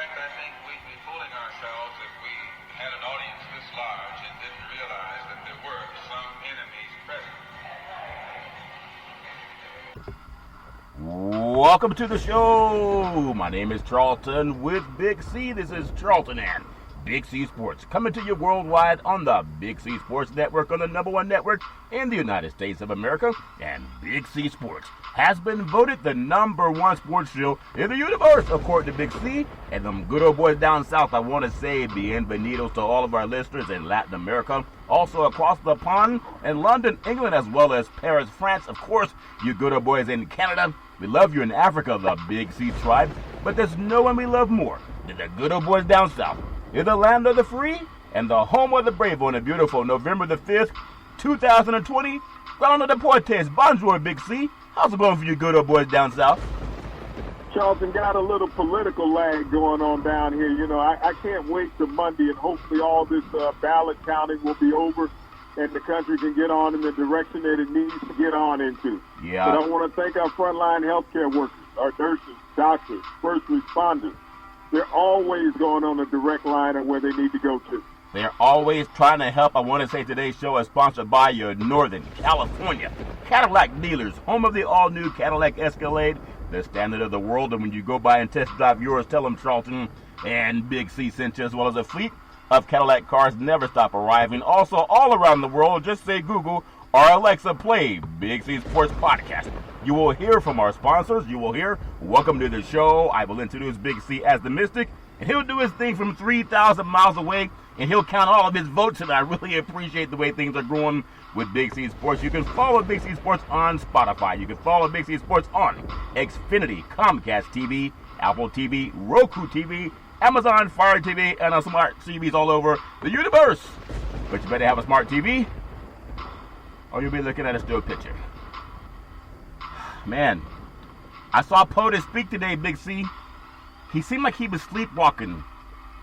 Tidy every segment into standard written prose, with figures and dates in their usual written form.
fact, I think we'd be fooling ourselves if we had an audience this large and didn't realize that there were some enemies present. Welcome to the show. My name is Charlton with Big C. This is Charlton and Big C Sports, coming to you worldwide on the Big C Sports Network, on the #1 network in the United States of America. And Big C Sports has been voted the #1 sports show in the universe, according to Big C. And them good old boys down south, I want to say bienvenidos to all of our listeners in Latin America, also across the pond in London, England, as well as Paris, France. Of course, you good old boys in Canada. We love you in Africa, the Big C tribe. But there's no one we love more than the good old boys down south. In the land of the free and the home of the brave on a beautiful November the 5th, 2020. Ronaldo Deportes, bonjour, Big C. How's it going for you good old boys down south? Charlton, got a little political lag going on down here. You know, I can't wait till Monday, and hopefully all this ballot counting will be over and the country can get on in the direction that it needs to get on into. Yeah. But I want to thank our frontline healthcare workers, our nurses, doctors, first responders. They're always going on a direct line of where they need to go to. They're always trying to help. I want to say today's show is sponsored by your Northern California Cadillac dealers, home of the all-new Cadillac Escalade, the standard of the world. And when you go by and test drive yours, tell them Charlton and Big C sent you, as well as a fleet of Cadillac cars never stop arriving. Also, all around the world, just say Google or Alexa, play Big C Sports Podcast. You will hear from our sponsors. You will hear, welcome to the show. I will introduce Big C as the Mystic, and he'll do his thing from 3,000 miles away, and he'll count all of his votes, and I really appreciate the way things are going with Big C Sports. You can follow Big C Sports on Spotify. You can follow Big C Sports on Xfinity, Comcast TV, Apple TV, Roku TV, Amazon Fire TV, and on smart TVs all over the universe. But you better have a smart TV, or you'll be looking at a still picture. Man, I saw POTUS speak today, Big C. He seemed like he was sleepwalking.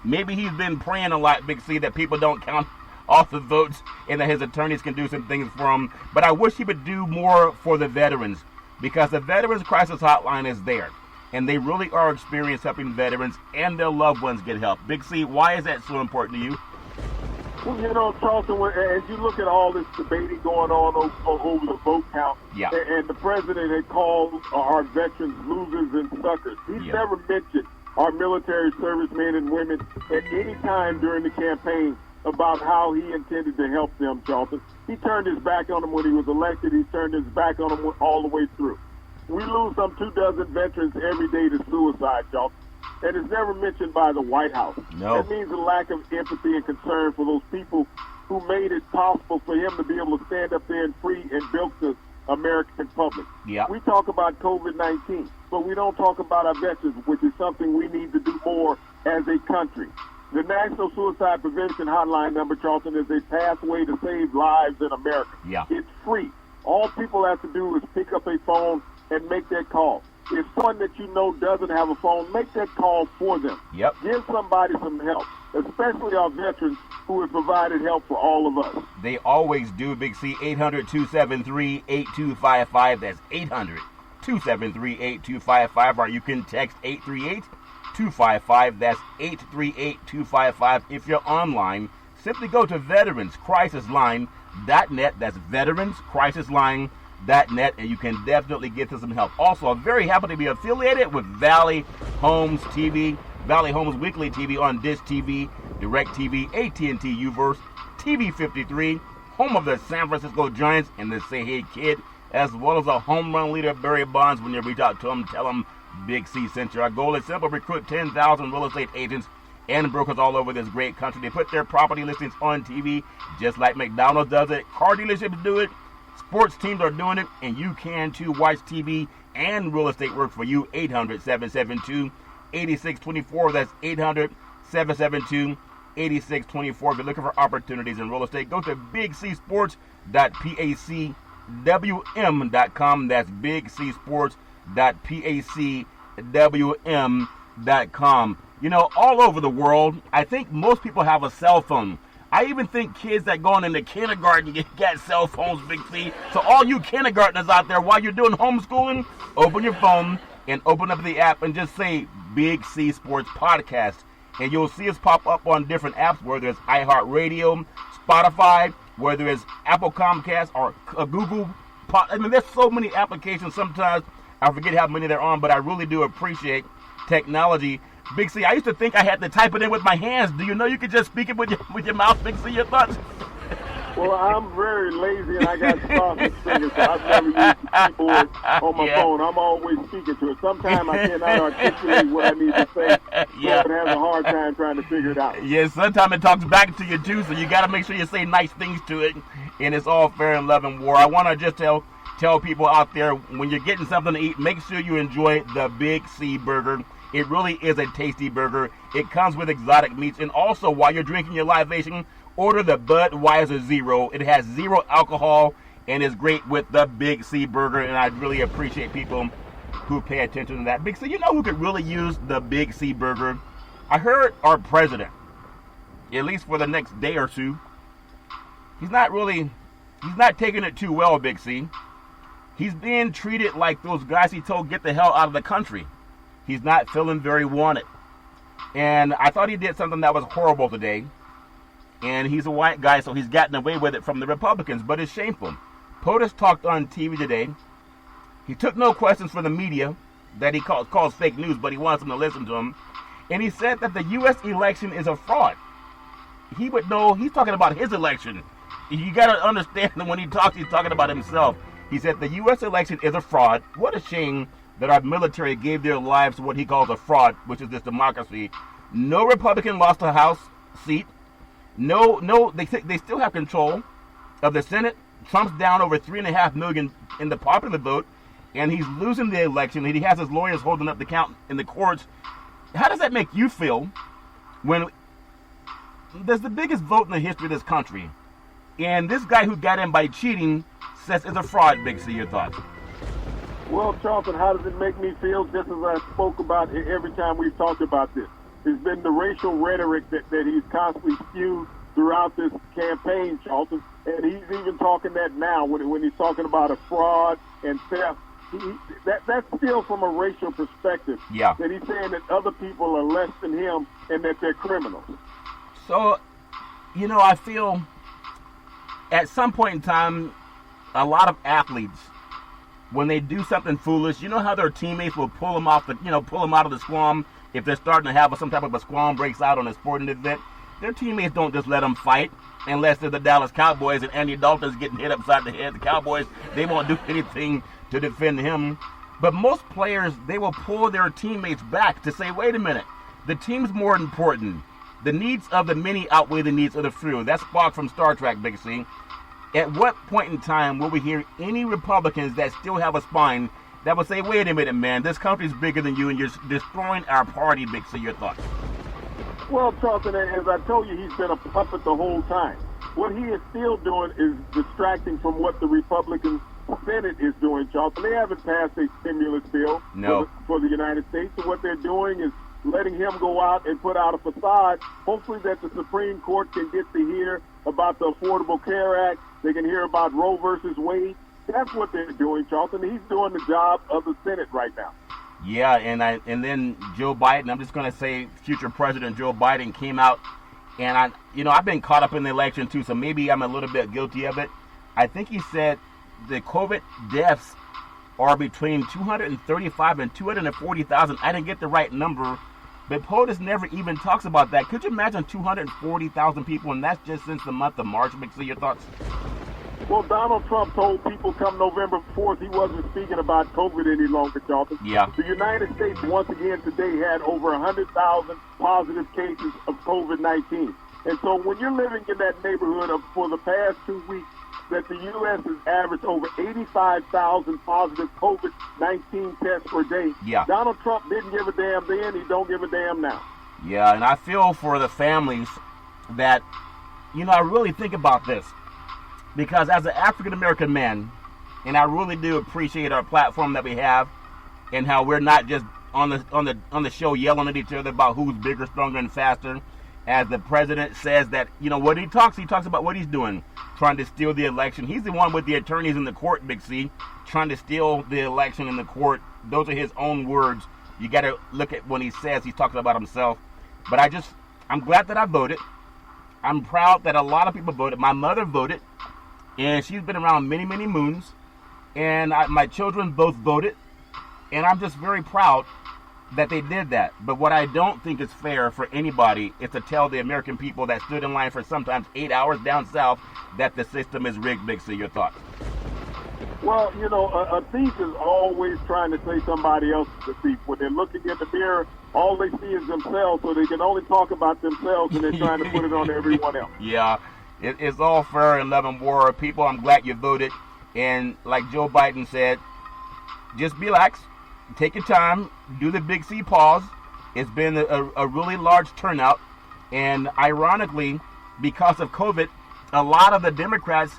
Maybe he's been praying a lot, Big C, that people don't count off the votes and that his attorneys can do some things for him. But I wish he would do more for the veterans, because the Veterans Crisis Hotline is there. And they really are experienced helping veterans and their loved ones get help. Big C, why is that so important to you? Well, you know, Charlton, as you look at all this debating going on over the vote count, Yeah. and the president had called our veterans losers and suckers, he's never mentioned our military servicemen and women at any time during the campaign about how he intended to help them, Charlton. He turned his back on them when he was elected. He turned his back on them all the way through. We lose some 24 veterans every day to suicide, Charlton. And it's never mentioned by the White House. No. That means a lack of empathy and concern for those people who made it possible for him to be able to stand up there and free and build the American public. Yeah. We talk about COVID-19, but we don't talk about our veterans, which is something we need to do more as a country. The National Suicide Prevention Hotline number, Charlton, is a pathway to save lives in America. Yeah. It's free. All people have to do is pick up a phone and make that call. If someone that you know doesn't have a phone, make that call for them. Yep. Give somebody some help, especially our veterans who have provided help for all of us. They always do, Big C. 800-273-8255. That's 800-273-8255. Or you can text 838-255. That's 838-255. If you're online, simply go to veteranscrisisline.net. That's veteranscrisisline.net, and you can definitely get to some help. Also, I'm very happy to be affiliated with Valley Homes TV, Valley Homes Weekly TV on Dish TV, DirecTV, AT&T Uverse, TV 53, home of the San Francisco Giants and the Say Hey Kid, as well as a home run leader, Barry Bonds. When you reach out to him, tell him Big C sent you. Our goal is simple: recruit 10,000 real estate agents and brokers all over this great country. They put their property listings on TV, just like McDonald's does it. Car dealerships do it. Sports teams are doing it, and you can too. Watch TV and real estate work for you. 800-772-8624. That's 800-772-8624. If you're looking for opportunities in real estate, go to bigcsports.pacwm.com. That's bigcsports.pacwm.com. You know, all over the world, I think most people have a cell phone. I even think kids that going into kindergarten get cell phones, Big C. So all you kindergartners out there, while you're doing homeschooling, open your phone and open up the app and just say Big C Sports Podcast. And you'll see us pop up on different apps, whether it's iHeartRadio, Spotify, whether it's Apple Comcast or Google. I mean, there's so many applications. Sometimes I forget how many they're on, but I really do appreciate technology. Big C, I used to think I had to type it in with my hands. Do you know you could just speak it with your mouth? Big C, your thoughts? Well, I'm very lazy and I got sausage fingers, so I've never used the keyboard on my phone. I'm always speaking to it. Sometimes I cannot articulate what I need to say, so it has a hard time trying to figure it out. Yeah, sometimes it talks back to you too, so you got to make sure you say nice things to it, and it's all fair in love and war. I want to just tell people out there, when you're getting something to eat, make sure you enjoy the Big C Burger. It really is a tasty burger. It comes with exotic meats, and also while you're drinking your libation, order the Budweiser Zero. It has 0 alcohol and is great with the Big C Burger, and I really appreciate people who pay attention to that. Big C, you know who could really use the Big C Burger? I heard our president, at least for the next day or two, he's not taking it too well, Big C. He's being treated like those guys he told get the hell out of the country. He's not feeling very wanted. And I thought he did something that was horrible today. And he's a white guy, so he's gotten away with it from the Republicans, but it's shameful. POTUS talked on TV today. He took no questions from the media that he calls fake news, but he wants them to listen to him. And he said that the U.S. election is a fraud. He would know, he's talking about his election. You got to understand that when he talks, he's talking about himself. He said the U.S. election is a fraud. What a shame that our military gave their lives to what he calls a fraud, which is this democracy. No Republican lost a House seat. No, they still have control of the Senate. Trump's down over 3.5 million in the popular vote, and he's losing the election. He has his lawyers holding up the count in the courts. How does that make you feel when there's the biggest vote in the history of this country, and this guy who got in by cheating says it's a fraud? Big C, your thoughts? Well, Charlton, how does it make me feel? Just as I spoke about every time we've talked about this. It's been the racial rhetoric that he's constantly spewed throughout this campaign, Charlton. And he's even talking that now when he's talking about a fraud and theft. That's still from a racial perspective. Yeah. That he's saying that other people are less than him and that they're criminals. So, I feel at some point in time, a lot of athletes, when they do something foolish, you know how their teammates will pull them out of the squam. If they're starting to have some type of a squam breaks out on a sporting event, their teammates don't just let them fight unless they're the Dallas Cowboys and Andy Dalton's getting hit upside the head. The Cowboys, they won't do anything to defend him. But most players, they will pull their teammates back to say, wait a minute, the team's more important. The needs of the many outweigh the needs of the few. That's Spock from Star Trek, Big C. At what point in time will we hear any Republicans that still have a spine that would say, wait a minute, man, this country's bigger than you and you're destroying our party? Big C, your thoughts? Well, Charlton, as I told you, he's been a puppet the whole time. What he is still doing is distracting from what the Republican Senate is doing, Charlton. They haven't passed a stimulus bill for the United States. So what they're doing is letting him go out and put out a facade, hopefully that the Supreme Court can get to hear about the Affordable Care Act. They can hear about Roe versus Wade. That's what they're doing, Charlton. He's doing the job of the Senate right now. Yeah, and then Joe Biden, I'm just going to say future President Joe Biden came out, and I've been caught up in the election too, so maybe I'm a little bit guilty of it. I think he said the COVID deaths are between 235 and 240,000. I didn't get the right number, but POTUS never even talks about that. Could you imagine 240,000 people, and that's just since the month of March? Big C, your thoughts? Well, Donald Trump told people come November 4th he wasn't speaking about COVID any longer, Charlton. Yeah. The United States, once again today, had over 100,000 positive cases of COVID-19. And so when you're living in that neighborhood for the past 2 weeks, that the U.S. has averaged over 85,000 positive COVID-19 tests per day. Yeah. Donald Trump didn't give a damn then. He don't give a damn now. Yeah, and I feel for the families that, I really think about this. Because as an African-American man, and I really do appreciate our platform that we have and how we're not just on the show yelling at each other about who's bigger, stronger, and faster. As the president says that, what he talks about what he's doing, trying to steal the election. He's the one with the attorneys in the court, Big C, trying to steal the election in the court. Those are his own words. You got to look at when he says he's talking about himself. But I'm glad that I voted. I'm proud that a lot of people voted. My mother voted, and she's been around many, many moons. And my children both voted, and I'm just very proud that they did that. But what I don't think is fair for anybody is to tell the American people that stood in line for sometimes 8 hours down south that the system is rigged. Big C, your thoughts? Well, a thief is always trying to say somebody else is a thief. When they're looking in the mirror, all they see is themselves, so they can only talk about themselves, and they're trying to put it on everyone else. Yeah, it's all fair in love and war. People, I'm glad you voted. And like Joe Biden said, just relax, take your time, do the Big C pause. It's been a really large turnout. And ironically, because of COVID, a lot of the Democrats,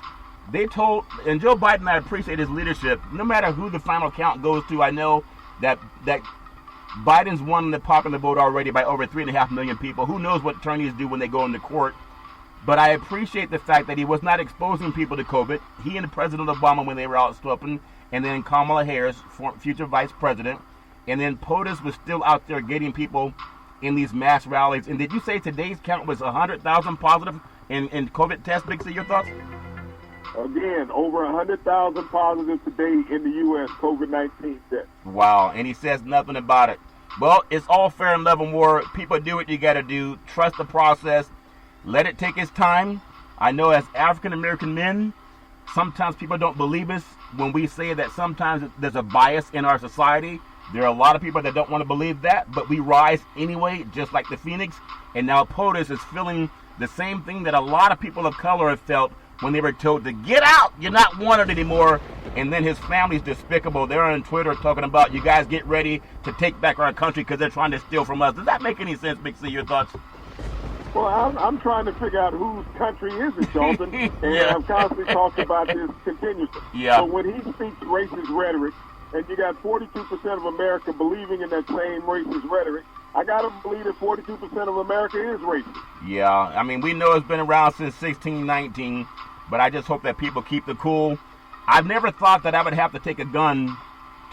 and Joe Biden, I appreciate his leadership. No matter who the final count goes to, I know that Biden's won the popular vote already by over 3.5 million people. Who knows what attorneys do when they go into court? But I appreciate the fact that he was not exposing people to COVID. He and President Obama, when they were out stopping, and then Kamala Harris, future vice president, and then POTUS was still out there getting people in these mass rallies. And did you say today's count was 100,000 positive in COVID tests? Big C, your thoughts? Again, over 100,000 positive today in the U.S. COVID-19 tests. Wow, and he says nothing about it. Well, it's all fair in love and war. People do what you got to do. Trust the process. Let it take its time. I know as African-American men, sometimes people don't believe us when we say that sometimes there's a bias in our society. There are a lot of people that don't want to believe that, but we rise anyway, just like the Phoenix. And now POTUS is feeling the same thing that a lot of people of color have felt when they were told to get out, you're not wanted anymore. And then his family's despicable. They're on Twitter talking about, you guys get ready to take back our country because they're trying to steal from us. Does that make any sense, Big C? Your thoughts? Well, I'm trying to figure out whose country is it, Dalton, and Yeah. I'm constantly talking about this continuously. Yeah. So when he speaks racist rhetoric, and you got 42% of America believing in that same racist rhetoric, I got to believe that 42% of America is racist. Yeah, I mean, we know it's been around since 1619, but I just hope that people keep the cool. I've never thought that I would have to take a gun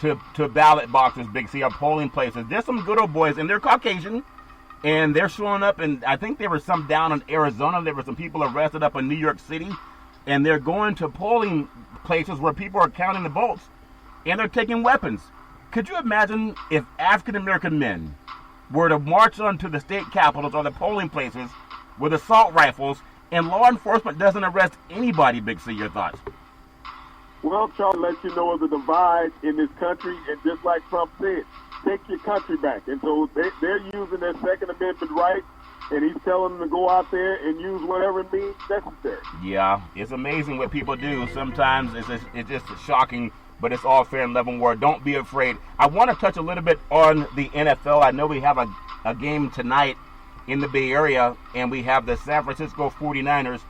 to ballot boxes, Big C, or polling places. There's some good old boys, and they're Caucasian, and they're showing up, and I think there were some down in Arizona. There were some people arrested up in New York City, and they're going to polling places where people are counting the votes, and they're taking weapons. Could you imagine if African-American men were to march onto the state capitals or the polling places with assault rifles, and law enforcement doesn't arrest anybody? Big C, your thoughts? Well, Charlie, let you know of the divide in this country, and just like Trump said, take your country back. And so they're using their Second Amendment right, and he's telling them to go out there and use whatever means necessary. Yeah, it's amazing what people do. Sometimes it's just shocking, but it's all fair and level war. Don't be afraid. I want to touch a little bit on the NFL. I know we have a game tonight in the Bay Area, and we have the San Francisco 49ers.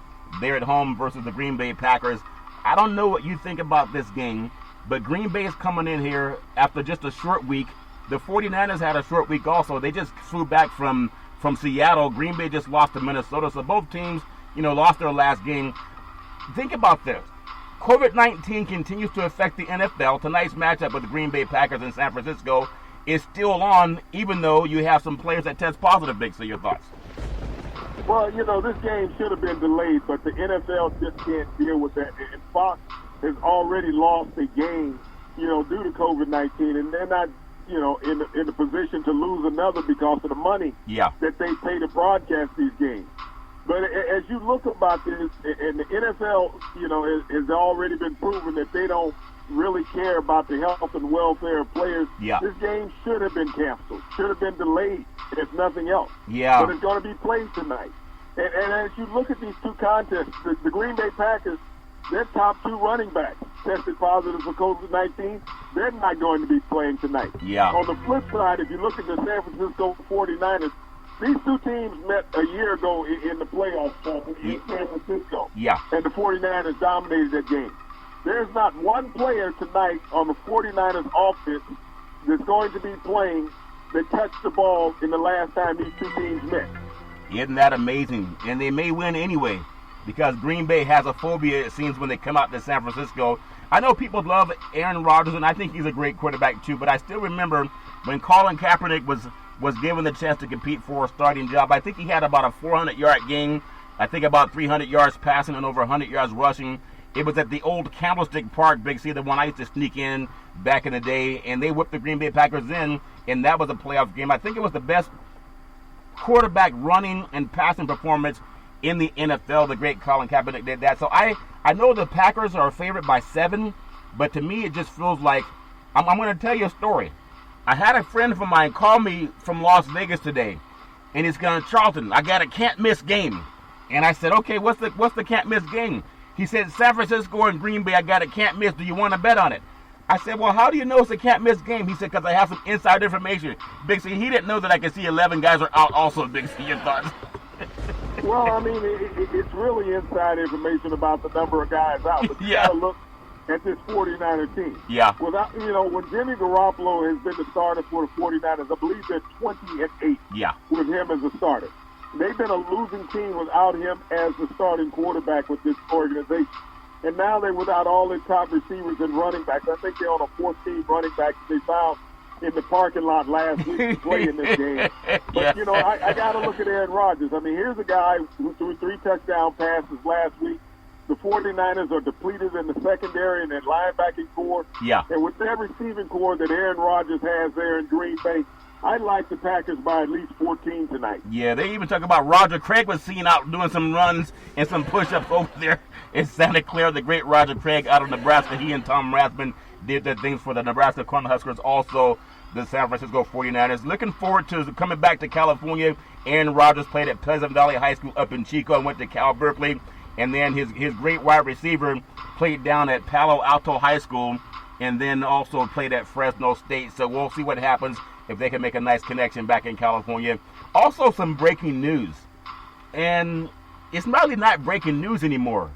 They're at home versus the Green Bay Packers. I don't know what you think about this game, but Green Bay is coming in here after just a short week. The 49ers had a short week also. They just flew back from Seattle. Green Bay just lost to Minnesota. So both teams, lost their last game. Think about this. COVID-19 continues to affect the NFL. Tonight's matchup with the Green Bay Packers in San Francisco is still on, even though you have some players that test positive. Big, so your thoughts? Well, this game should have been delayed, but the NFL just can't deal with that. And Fox has already lost a game, due to COVID-19, and they're not, in the position to lose another because of the money that they pay to broadcast these games. But as you look about this, and the NFL, has already been proven that they don't really care about the health and welfare of players. Yeah. This game should have been canceled, should have been delayed, if nothing else. Yeah. But it's going to be played tonight. And as you look at these two contests, the Green Bay Packers, their top two running backs tested positive for COVID-19. They're not going to be playing tonight. Yeah. On the flip side, if you look at the San Francisco 49ers, these two teams met a year ago in the playoffs in San Francisco. Yeah. And the 49ers dominated that game. There's not one player tonight on the 49ers offense that's going to be playing that touched the ball in the last time these two teams met. Isn't that amazing? And they may win anyway, because Green Bay has a phobia, it seems, when they come out to San Francisco. I know people love Aaron Rodgers, and I think he's a great quarterback too, but I still remember when Colin Kaepernick was given the chance to compete for a starting job, I think he had about a 400-yard game. I think about 300 yards passing and over 100 yards rushing. It was at the old Candlestick Park, Big C, the one I used to sneak in back in the day, and they whipped the Green Bay Packers in, and that was a playoff game. I think it was the best quarterback running and passing performance in the NFL. The great Colin Kaepernick did that. So I know the Packers are a favorite by 7, but to me it just feels like, I'm going to tell you a story. I had a friend of mine call me from Las Vegas today, and he's going to Charlton. I got a can't-miss game. And I said, okay, what's the can't-miss game? He said, San Francisco and Green Bay, I got a can't-miss. Do you want to bet on it? I said, well, how do you know it's a can't-miss game? He said, because I have some inside information. Big C, he didn't know that I could see 11 guys are out also, Big C. Your thoughts? Well, I mean, it's really inside information about the number of guys out. But you got to look at this 49er team. Yeah. Without, when Jimmy Garoppolo has been the starter for the 49ers, I believe they're 20-8 with him as a starter. They've been a losing team without him as the starting quarterback with this organization. And now they're without all their top receivers and running backs. I think they're on a 14 running back they found in the parking lot last week to play in this game. But, I got to look at Aaron Rodgers. I mean, here's a guy who threw 3 touchdown passes last week. The 49ers are depleted in the secondary and that linebacking core. Yeah. And with that receiving core that Aaron Rodgers has there in Green Bay, I like the Packers by at least 14 tonight. Yeah, they even talk about Roger Craig was seen out doing some runs and some push-ups over there in Santa Clara. The great Roger Craig out of Nebraska. He and Tom Rathman did their things for the Nebraska Cornhuskers, also the San Francisco 49ers. Looking forward to coming back to California. Aaron Rodgers played at Pleasant Valley High School up in Chico and went to Cal Berkeley. And then his great wide receiver played down at Palo Alto High School and then also played at Fresno State. So we'll see what happens if they can make a nice connection back in California. Also, some breaking news. And it's really not breaking news anymore.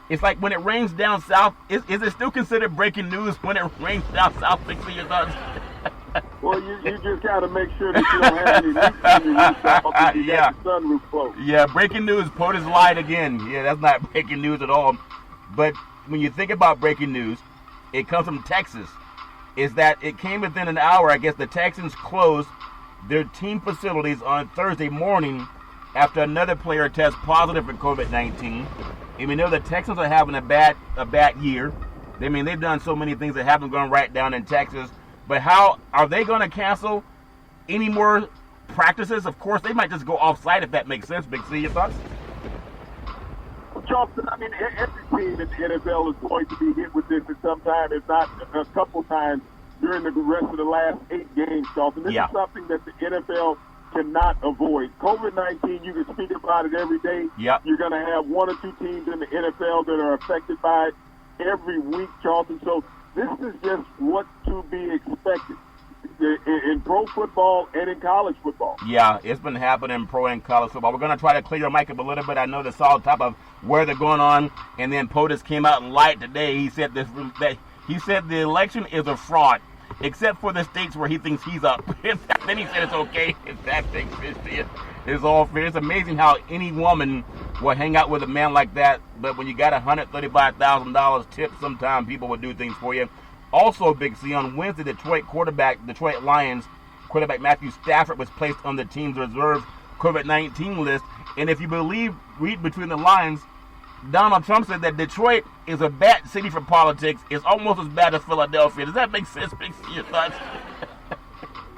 It's like when it rains down south, is it still considered breaking news when it rains down south? Fix your thoughts. Well, you just got to make sure that you don't have any leaks in your roof. You got the sunroof closed. Yeah, breaking news. POTUS lied again. Yeah, that's not breaking news at all. But when you think about breaking news, it comes from Texas. Is that it came within an hour. I guess the Texans closed their team facilities on Thursday morning after another player tests positive for COVID-19. And we know the Texans are having a bad year. I mean, they've done so many things that haven't gone right down in Texas. But how are they going to cancel any more practices? Of course, they might just go off-site if that makes sense. Big C, your thoughts? Charleston, I mean, every team in the NFL is going to be hit with this at some time, if not a couple times during the rest of the last 8 games, Charleston. This is something that the NFL cannot avoid. COVID-19, you can speak about it every day. Yep. You're going to have 1 or 2 teams in the NFL that are affected by it every week, Charleston. So this is just what to be expected in pro football and in college football. Yeah, it's been happening in pro and college football. We're going to try to clear your mic up a little bit. I know that's all top of where they're going on. And then POTUS came out and lied today. He said the election is a fraud, except for the states where he thinks he's up. Then he said it's okay if that thing is all fair. It's amazing how any woman will hang out with a man like that. But when you got $135,000 tip, sometimes people will do things for you. Also, Big C, on Wednesday, Detroit Lions quarterback Matthew Stafford was placed on the team's reserve COVID-19 list. And if you read between the lines, Donald Trump said that Detroit is a bad city for politics. It's almost as bad as Philadelphia. Does that make sense, Big C? Your thoughts?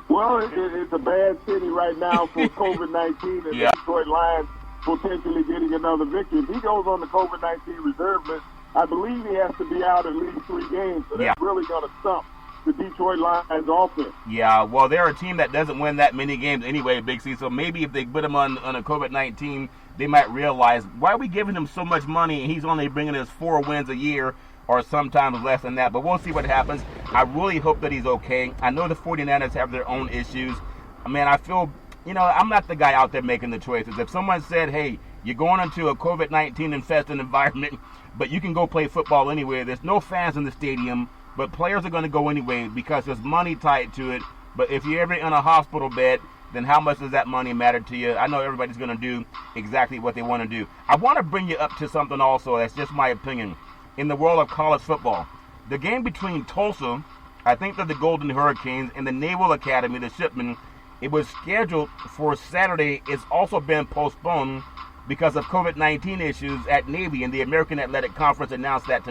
Well, it's a bad city right now for COVID-19, and the Detroit Lions potentially getting another victory. If he goes on the COVID-19 reserve list, I believe he has to be out at least 3 games, so that's really going to stump the Detroit Lions offense. Yeah, well, they're a team that doesn't win that many games anyway, Big C, so maybe if they put him on a COVID-19, they might realize, why are we giving him so much money and he's only bringing us 4 wins a year or sometimes less than that, but we'll see what happens. I really hope that he's okay. I know the 49ers have their own issues. I mean, I feel, I'm not the guy out there making the choices. If someone said, hey, you're going into a COVID-19 infested environment, but you can go play football anywhere. There's no fans in the stadium, but players are going to go anyway because there's money tied to it. But if you're ever in a hospital bed, then how much does that money matter to you? I know everybody's going to do exactly what they want to do. I want to bring you up to something also. That's just my opinion. In the world of college football, the game between Tulsa I think they're the Golden Hurricanes, and the Naval Academy, the Shipman, it was scheduled for Saturday. It's also been postponed because of COVID-19 issues at Navy, and the American Athletic Conference announced that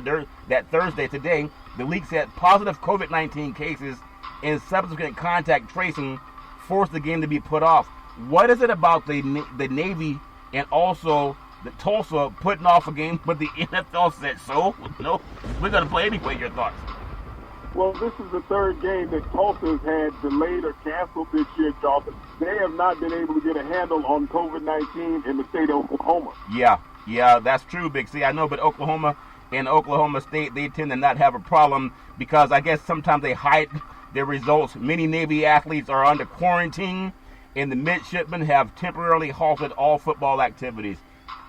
Thursday today, the league said positive COVID-19 cases and subsequent contact tracing forced the game to be put off. What is it about the Navy and also the Tulsa putting off a game, but the NFL said so? No, we're going to play anyway. Your thoughts? Well, this is the third game that Tulsa has had delayed or canceled this year, Charlton. They have not been able to get a handle on COVID-19 in the state of Oklahoma. Yeah, that's true, Big C. I know, but Oklahoma and Oklahoma State, they tend to not have a problem because I guess sometimes they hide their results. Many Navy athletes are under quarantine, and the midshipmen have temporarily halted all football activities.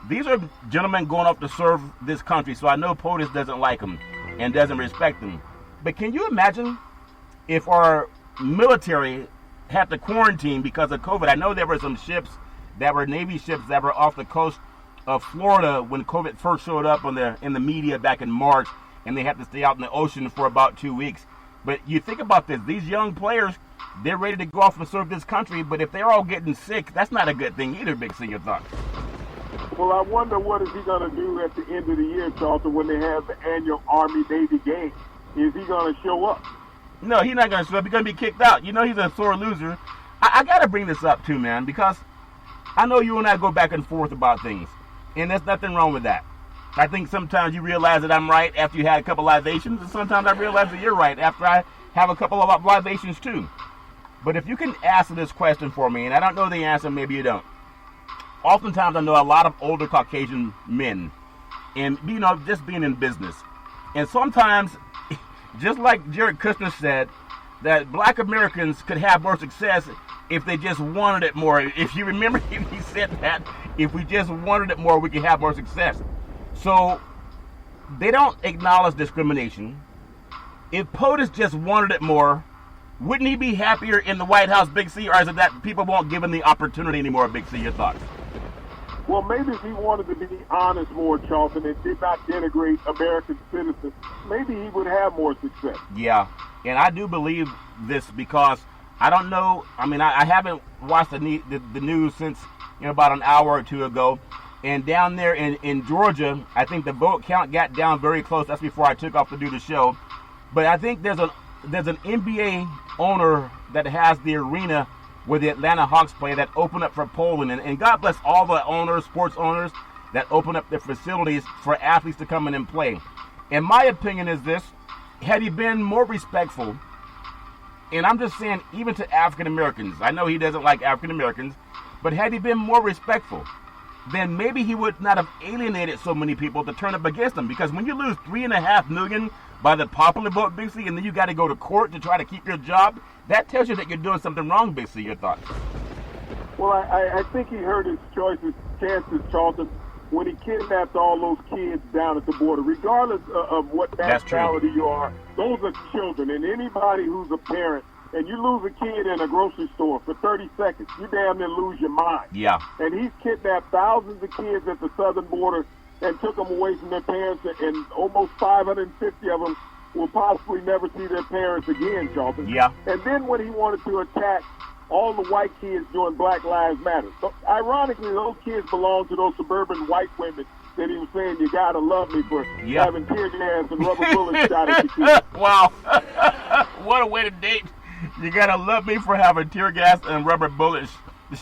These are gentlemen going off to serve this country, so I know POTUS doesn't like them and doesn't respect them. But can you imagine if our military had to quarantine because of COVID? I know there were some ships that were Navy ships that were off the coast of Florida when COVID first showed up in the media back in March, and they had to stay out in the ocean for about 2 weeks. But you think about this, these young players, they're ready to go off and serve this country, but if they're all getting sick, that's not a good thing either, Big C. Your thoughts? Well, I wonder what is he going to do at the end of the year, Charlton, when they have the annual Army-Navy game. Is he going to show up? No, he's not going to show up. He's going to be kicked out. You know he's a sore loser. I got to bring this up too, man, because I know you and I go back and forth about things, and there's nothing wrong with that. I think sometimes you realize that I'm right after you had a couple libations, and sometimes I realize that you're right after I have a couple of libations too. But if you can answer this question for me, and I don't know the answer, maybe you don't. Oftentimes I know a lot of older Caucasian men, and just being in business, and sometimes, just like Jared Kushner said, that black Americans could have more success if they just wanted it more. If you remember, he said that if we just wanted it more, we could have more success. So they don't acknowledge discrimination. If POTUS just wanted it more, wouldn't he be happier in the White House, Big C, or is it that people won't give him the opportunity anymore, Big C? Your thoughts? Well, maybe if he wanted to be honest more, Charlton, and did not denigrate American citizens, maybe he would have more success. Yeah, and I do believe this because I don't know. I mean, I haven't watched the news since about an hour or two ago. And down there in Georgia, I think the vote count got down very close. That's before I took off to do the show. But I think there's an NBA owner that has the arena where the Atlanta Hawks play that opened up for polling. And God bless all the owners, sports owners, that open up their facilities for athletes to come in and play. And my opinion is this: had he been more respectful, and I'm just saying even to African Americans, I know he doesn't like African Americans, but had he been more respectful, then maybe he would not have alienated so many people to turn up against him. Because when you lose 3.5 million by the popular vote, Big C, and then you got to go to court to try to keep your job, that tells you that you're doing something wrong, Big C. Your thoughts? Well, I think he heard his chances, Charlton, when he kidnapped all those kids down at the border. Regardless of what nationality you are, those are children. And anybody who's a parent, and you lose a kid in a grocery store for 30 seconds, you damn near lose your mind. Yeah. And he's kidnapped thousands of kids at the southern border and took them away from their parents, and almost 550 of them will possibly never see their parents again, Charlton. Yeah. And then when he wanted to attack all the white kids doing Black Lives Matter. So, ironically, those kids belong to those suburban white women that he was saying, you got to love me for having tear gas and rubber bullets shot at your kids. Wow. What a way to date. You got to love me for having tear gas and rubber bullets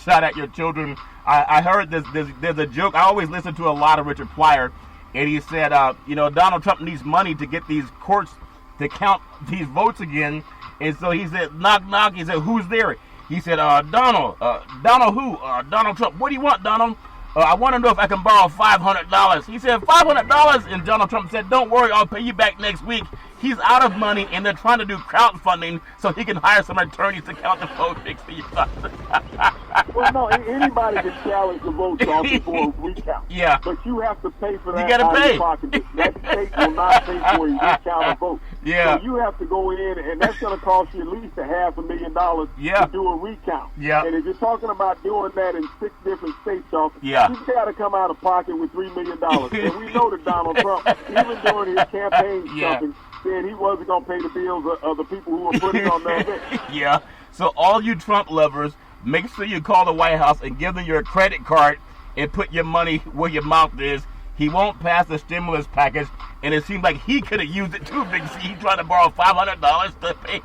shot at your children. I heard there's a joke. I always listen to a lot of Richard Pryor, and he said, Donald Trump needs money to get these courts to count these votes again. And so he said, knock, knock. He said, who's there? He said, Donald. Donald who? Donald Trump. What do you want, Donald? I want to know if I can borrow $500. He said, $500? And Donald Trump said, don't worry, I'll pay you back next week. He's out of money, and they're trying to do crowdfunding so he can hire some attorneys to count the vote. Well, no, anybody can challenge the vote before a recount. Yeah. But you have to pay for that. You got to pay. That state will not pay for you to recount a vote. Yeah. So you have to go in, and that's going to cost you at least $500,000 to do a recount. Yeah. And if you're talking about doing that in 6 different states, yeah, you've got to come out of pocket with $3 million. And we know that Donald Trump, even during his campaign stuffing, said he wasn't going to pay the bills of the people who were putting on the event. Yeah. So all you Trump lovers, make sure you call the White House and give them your credit card and put your money where your mouth is. He won't pass the stimulus package, and it seems like he could have used it too, Big C. He tried to borrow $500 to pay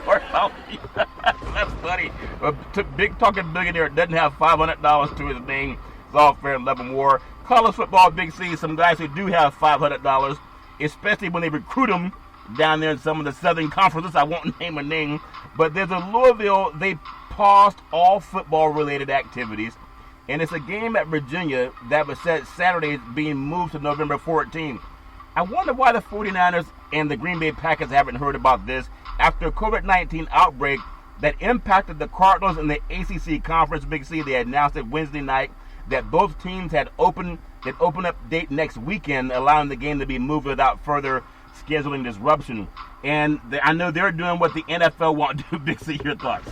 for something. That's funny. A big talking billionaire doesn't have $500 to his name. It's all fair and love and war. College football, Big C, some guys who do have $500, especially when they recruit them down there in some of the southern conferences. I won't name a name, but there's a Louisville, they paused all football-related activities, and it's a game at Virginia that was set Saturday being moved to November 14th. I wonder why the 49ers and the Green Bay Packers haven't heard about this after a COVID-19 outbreak that impacted the Cardinals in the ACC Conference. Big C, they announced it Wednesday night that both teams had open up date next weekend, allowing the game to be moved without further scheduling disruption. And I know they're doing what the NFL want to do. Big C, your thoughts?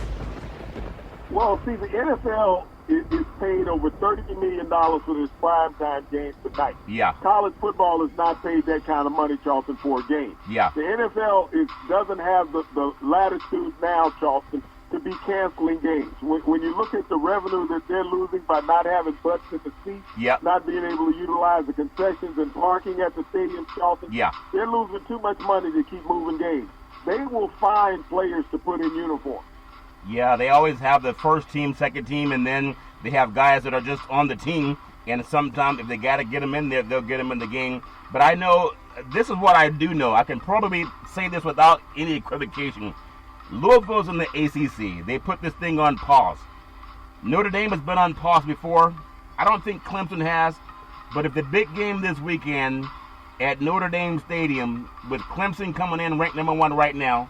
Well, see, the NFL is paid over $30 million for this primetime game tonight. Yeah. College football is not paid that kind of money, Charleston, for a game. Yeah. The NFL doesn't have the latitude now, Charleston, to be canceling games. When you look at the revenue that they're losing by not having butts in the seats, yep, not being able to utilize the concessions and parking at the stadium, Charleston, yeah, they're losing too much money to keep moving games. They will find players to put in uniforms. Yeah, they always have the first team, second team, and then they have guys that are just on the team, and sometimes if they got to get them in there, they'll get them in the game. But I know, this is what I do know. I can probably say this without any equivocation. Louisville's in the ACC. They put this thing on pause. Notre Dame has been on pause before. I don't think Clemson has. But if the big game this weekend at Notre Dame Stadium, with Clemson coming in ranked number 1 right now,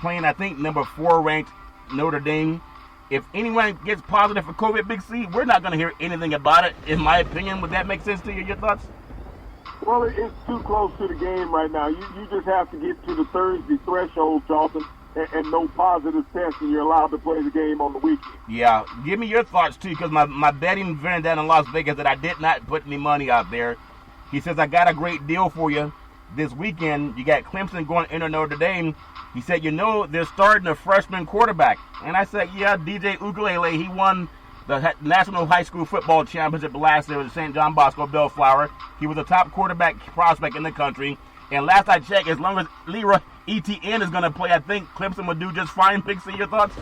playing, I think, number 4 ranked Notre Dame, if anyone gets positive for COVID, Big C, we're not going to hear anything about it, in my opinion. Would that make sense to you? Your thoughts? Well, it's too close to the game right now. You just have to get to the Thursday threshold, Charleston, and no positive tests, and you're allowed to play the game on the weekend. Yeah, give me your thoughts, too, because my betting friend down in Las Vegas that I did not put any money out there, he says, I got a great deal for you this weekend. You got Clemson going into Notre Dame. He said, they're starting a freshman quarterback. And I said, yeah, DJ Ukulele, he won the National High School Football Championship last year with St. John Bosco Bellflower. He was a top quarterback prospect in the country. And last I checked, as long as Leroy Etienne is going to play, I think Clemson would do just fine. Big C, your thoughts?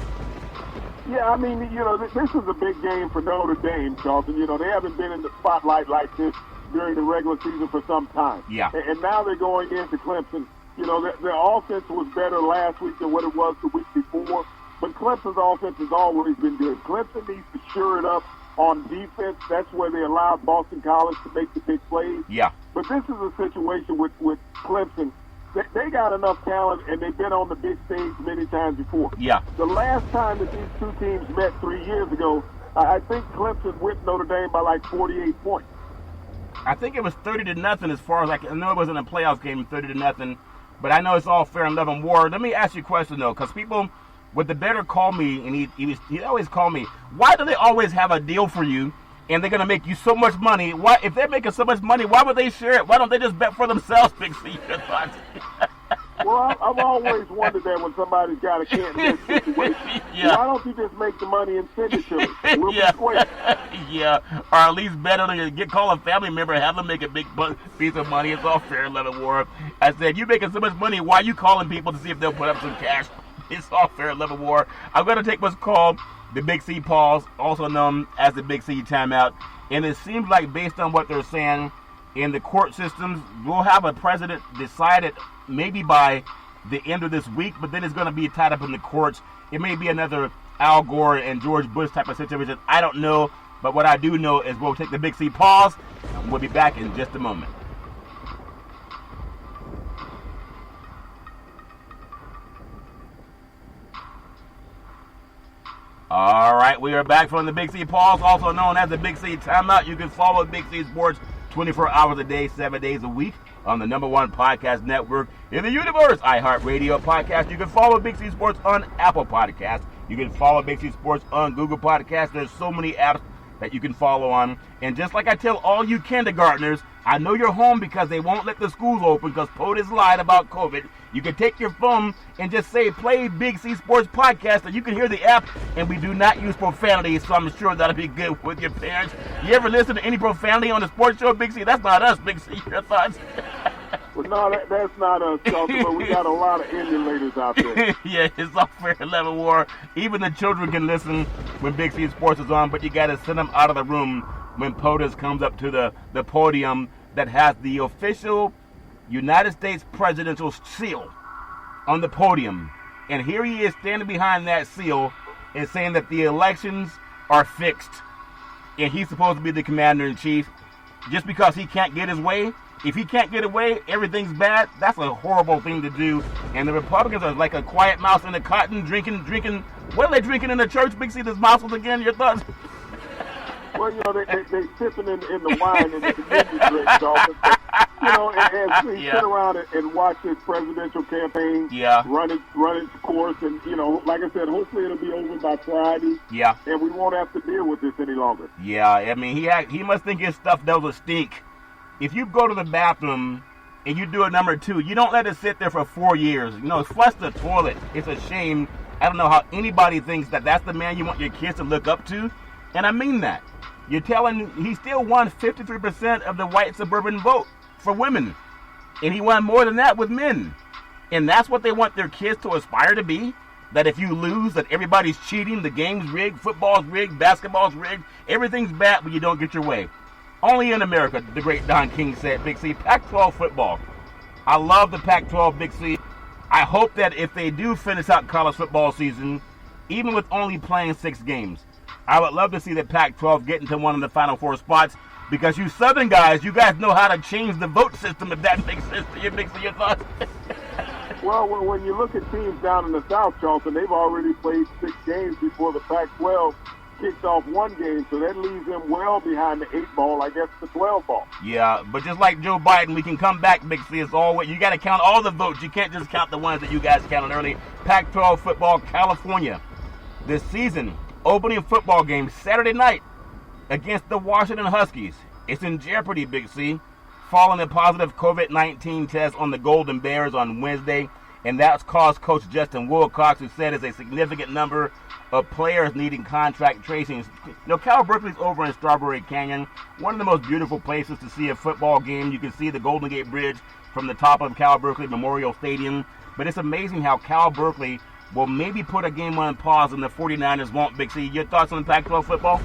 Yeah, I mean, this is a big game for Notre Dame, Charleston. They haven't been in the spotlight like this during the regular season for some time. Yeah. And now they're going into Clemson. Their offense was better last week than what it was the week before. But Clemson's offense has always been good. Clemson needs to shore it up on defense. That's where they allowed Boston College to make the big plays. Yeah. But this is a situation with Clemson. They got enough talent, and they've been on the big stage many times before. Yeah. The last time that these two teams met 3 years ago, I think Clemson whipped Notre Dame by like 48 points. I think it was 30-0 as far as I know. It wasn't a playoff game, 30-0. But I know it's all fair and love and war. Let me ask you a question, though, because people would the better call me, and he always call me, why do they always have a deal for you, and they're going to make you so much money? Why, if they're making so much money, why would they share it? Why don't they just bet for themselves, Big C? Well, I've always wondered that when somebody's got a can't-miss situation. Yeah. Why don't you just make the money and send it to us? We'll Yeah. be quick. Yeah, or at least bet on it. Call a family member and have them make a big piece of money. It's all fair and love and war. I said, you making so much money, why are you calling people to see if they'll put up some cash? It's all fair and love and war. I'm going to take what's called the Big C pause, also known as the Big C timeout. And it seems like, based on what they're saying in the court systems, we'll have a president decided maybe by the end of this week, but then it's going to be tied up in the courts. It may be another Al Gore and George Bush type of situation. I don't know, but what I do know is we'll take the Big C pause, and we'll be back in just a moment. All right, we are back from the Big C pause, also known as the Big C timeout. You can follow Big C Sports 24 hours a day, 7 days a week on the #1 podcast network in the universe, iHeartRadio podcast. You can follow Big C Sports on Apple Podcasts. You can follow Big C Sports on Google Podcasts. There's so many apps that you can follow on. And just like I tell all you kindergartners, I know you're home because they won't let the schools open because POTUS lied about COVID. You can take your phone and just say, play Big C Sports Podcast, and you can hear the app, and we do not use profanity, so I'm sure that'll be good with your parents. You ever listen to any profanity on the sports show, Big C? That's not us, Big C. Your thoughts? Well, no, that's not us, Charlton, but we got a lot of emulators out there. Yeah, it's all fair level war. Even the children can listen when Big C Sports is on, but you got to send them out of the room when POTUS comes up to the podium that has the official United States presidential seal on the podium. And here he is standing behind that seal and saying that the elections are fixed. And he's supposed to be the commander-in-chief. Just because he can't get his way, if he can't get away, everything's bad. That's a horrible thing to do. And the Republicans are like a quiet mouse in the cotton, drinking. What are they drinking in the church? Big C, this mouse again, your thoughts? Well, they sipping in the wine and the community drink, Charlton. As we sit around and watch this presidential campaign run its course, and, like I said, hopefully it'll be over by Friday. Yeah. And we won't have to deal with this any longer. Yeah, I mean, he must think his stuff does a stink. If you go to the bathroom and you do a number 2, you don't let it sit there for 4 years. Flush the toilet. It's a shame. I don't know how anybody thinks that that's the man you want your kids to look up to. And I mean that. You're telling he still won 53% of the white suburban vote for women. And he won more than that with men. And that's what they want their kids to aspire to be? That if you lose, that everybody's cheating, the game's rigged, football's rigged, basketball's rigged, everything's bad when you don't get your way. Only in America, the great Don King said, Big C. Pac-12 football. I love the Pac-12, Big C. I hope that if they do finish out college football season, even with only playing 6 games, I would love to see the Pac-12 get into one of the Final 4 spots, because you Southern guys, you guys know how to change the vote system, if that makes sense to you, Big C, your thoughts? Well, when you look at teams down in the South, Charlton, they've already played 6 games before the Pac-12 kicked off 1 game, so that leaves them well behind the 8 ball, I guess the 12 ball. Yeah, but just like Joe Biden, we can come back, Big C. It's all you got to count all the votes. You can't just count the ones that you guys counted early. Pac-12 football, California. This season, opening football game Saturday night against the Washington Huskies. It's in jeopardy, Big C, following a positive COVID-19 test on the Golden Bears on Wednesday, and that's caused Coach Justin Wilcox, who said it's a significant number of players needing contract tracing. Cal Berkeley's over in Strawberry Canyon, one of the most beautiful places to see a football game. You can see the Golden Gate Bridge from the top of Cal Berkeley Memorial Stadium, but it's amazing how Cal Berkeley will maybe put a game on pause and the 49ers won't, Big C. Your thoughts on Pac-12 football?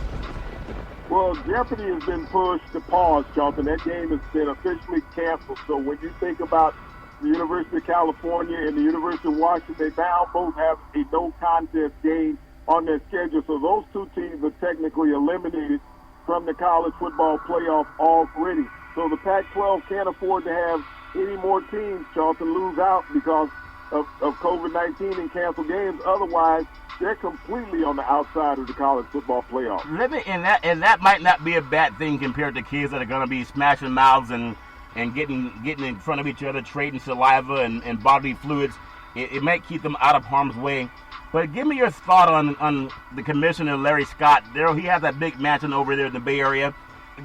Well, jeopardy has been pushed to pause, Charlton. That game has been officially canceled. So when you think about the University of California and the University of Washington, they now both have a no-contest game on their schedule. So those 2 teams are technically eliminated from the college football playoff already. So the Pac-12 can't afford to have any more teams, Charlton, lose out because of COVID-19 and cancel games. Otherwise, they're completely on the outside of the college football playoff. And that might not be a bad thing compared to kids that are going to be smashing mouths and getting in front of each other, trading saliva and bodily fluids. It might keep them out of harm's way. But give me your thought on the commissioner, Larry Scott. He has that big mansion over there in the Bay Area,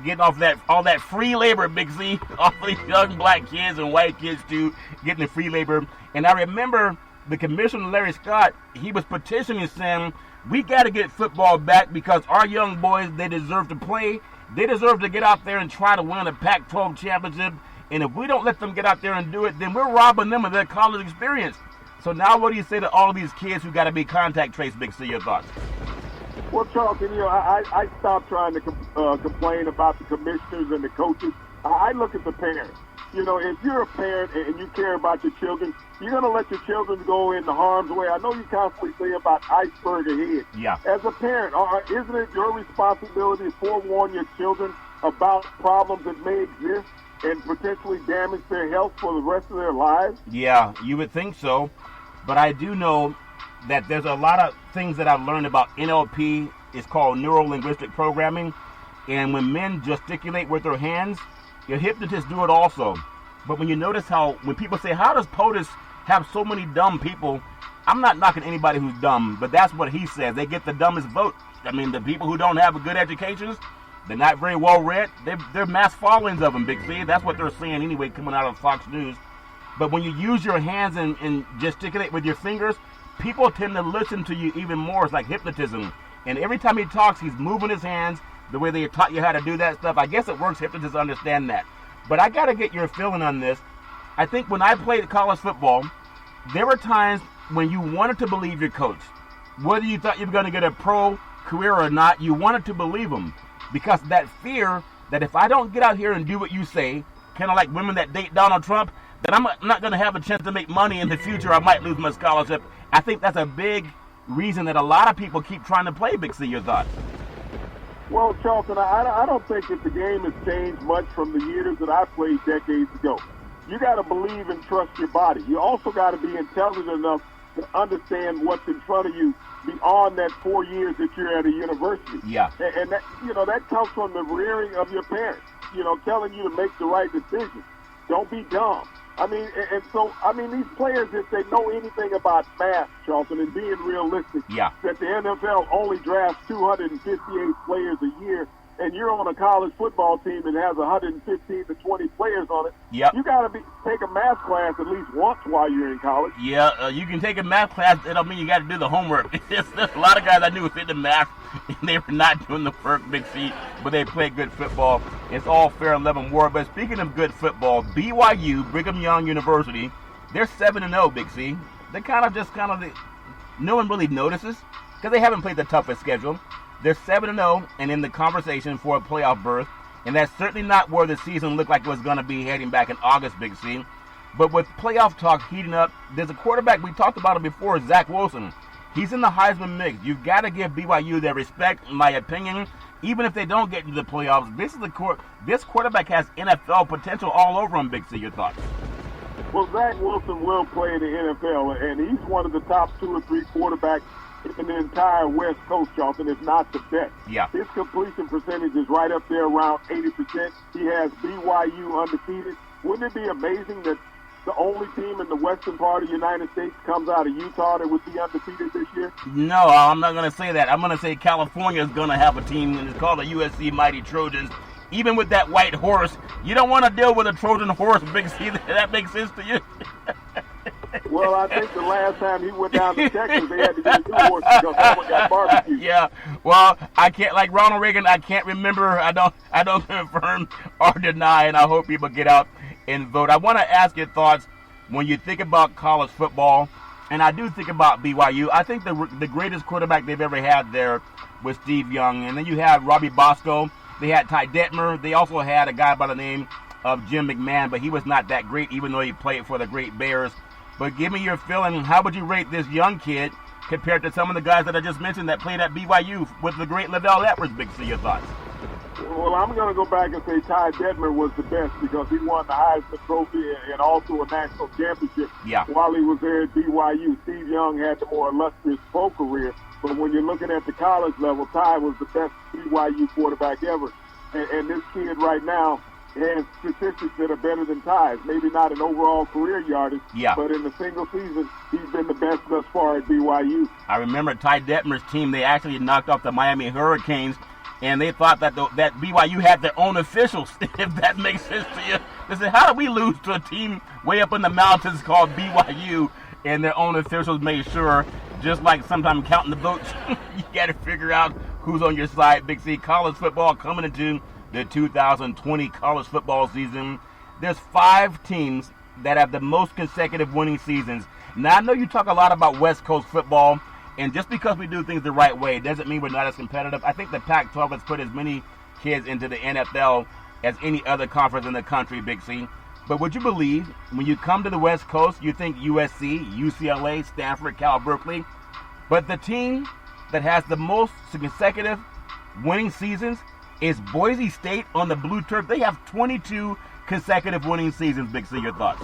getting off all that free labor, Big C, off of these young black kids and white kids too, getting the free labor. And I remember the commissioner, Larry Scott, he was petitioning saying, we got to get football back because our young boys, they deserve to play. They deserve to get out there and try to win a Pac-12 championship. And if we don't let them get out there and do it, then we're robbing them of their college experience. So now what do you say to all of these kids who got to be contact traced, Big C? Your thoughts? Well, Charlton, I stopped trying to complain about the commissioners and the coaches. I look at the parents. If you're a parent and you care about your children, you're going to let your children go into harm's way. I know you constantly say about iceberg ahead. Yeah. As a parent, isn't it your responsibility to forewarn your children about problems that may exist and potentially damage their health for the rest of their lives? Yeah, you would think so. But I do know that there's a lot of things that I've learned about NLP. It's called neuro-linguistic programming. And when men gesticulate with their hands, your hypnotists do it also. But when you notice when people say, how does POTUS have so many dumb people? I'm not knocking anybody who's dumb, but that's what he says. They get the dumbest vote. I mean, the people who don't have a good educations, they're not very well read. They're mass followings of them, Big C. That's what they're saying anyway, coming out of Fox News. But when you use your hands and gesticulate with your fingers, people tend to listen to you even more. It's like hypnotism. And every time he talks, he's moving his hands the way they taught you how to do that stuff. I guess it works. Hypnotists understand that. But I got to get your feeling on this. I think when I played college football, there were times when you wanted to believe your coach. Whether you thought you were going to get a pro career or not, you wanted to believe him. Because that fear that if I don't get out here and do what you say, kind of like women that date Donald Trump, that I'm not going to have a chance to make money in the future. I might lose my scholarship. I think that's a big reason that a lot of people keep trying to play, Big C. Your thoughts? Well, Charlton, I don't think that the game has changed much from the years that I played decades ago. You got to believe and trust your body. You also got to be intelligent enough to understand what's in front of you beyond that 4 years that you're at a university. Yeah. And that, that comes from the rearing of your parents, telling you to make the right decision. Don't be dumb. These players, if they know anything about math, Charlton, and being realistic, that the NFL only drafts 258 players a year, and you're on a college football team that has 115 to 20 players on it, you got to take a math class at least once while you're in college. Yeah, you can take a math class. It don't mean you got to do the homework. There's a lot of guys I knew who fit in math, and they were not doing the work, Big C, but they played good football. It's all fair and love and war. But speaking of good football, BYU, Brigham Young University, they're 7-0, Big C. They're no one really notices because they haven't played the toughest schedule. They're 7-0 and in the conversation for a playoff berth, and that's certainly not where the season looked like it was going to be heading back in August, Big C. But with playoff talk heating up, there's a quarterback, we talked about it before, Zach Wilson. He's in the Heisman mix. You've got to give BYU their respect, in my opinion. Even if they don't get into the playoffs, this quarterback has NFL potential all over him, Big C. Your thoughts? Well, Zach Wilson will play in the NFL, and he's one of the top 2 or 3 quarterbacks in the entire West Coast, Charlton, if not the best. Yeah. His completion percentage is right up there around 80%. He has BYU undefeated. Wouldn't it be amazing that the only team in the western part of the United States comes out of Utah that would be undefeated this year? No, I'm not going to say that. I'm going to say California is going to have a team, and it's called the USC Mighty Trojans. Even with that white horse, you don't want to deal with a Trojan horse, Big C. That makes sense to you? Well, I think the last time he went down to Texas, they had to get a new horse because someone got barbecued. Yeah, well, I can't, like Ronald Reagan, I can't remember. I don't confirm or deny, and I hope people get out and vote. I want to ask your thoughts when you think about college football, and I do think about BYU. I think the greatest quarterback they've ever had there was Steve Young, and then you have Robbie Bosco. They had Ty Detmer. They also had a guy by the name of Jim McMahon, but he was not that great, even though he played for the Great Bears. But give me your feeling. How would you rate this young kid compared to some of the guys that I just mentioned that played at BYU with the great Lavelle Edwards? Big C, your thoughts? Well, I'm going to go back and say Ty Detmer was the best because he won the Heisman Trophy and also a national championship while he was there at BYU. Steve Young had the more illustrious pro career, but when you're looking at the college level, Ty was the best BYU quarterback ever. And this kid right now has statistics that are better than Ty's. Maybe not in overall career yardage, but in the single season, he's been the best thus far at BYU. I remember Ty Detmer's team, they actually knocked off the Miami Hurricanes, and they thought that that BYU had their own officials, if that makes sense to you. They said, how did we lose to a team way up in the mountains called BYU, and their own officials made sure, just like sometimes counting the votes, you got to figure out who's on your side. Big C, college football coming into the 2020 college football season. There's 5 teams that have the most consecutive winning seasons. Now, I know you talk a lot about West Coast football, and just because we do things the right way doesn't mean we're not as competitive. I think the Pac-12 has put as many kids into the NFL as any other conference in the country, Big C. But would you believe, when you come to the West Coast, you think USC, UCLA, Stanford, Cal, Berkeley, but the team that has the most consecutive winning seasons is Boise State on the blue turf. They have 22 consecutive winning seasons, Big C. Your thoughts?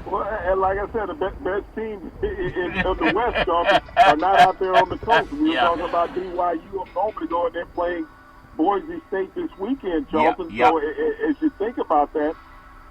Well, and like I said, the best teams in the West are not out there on the coast. We were talking about BYU a moment ago, and they're playing Boise State this weekend, Charlton. So as you think about that,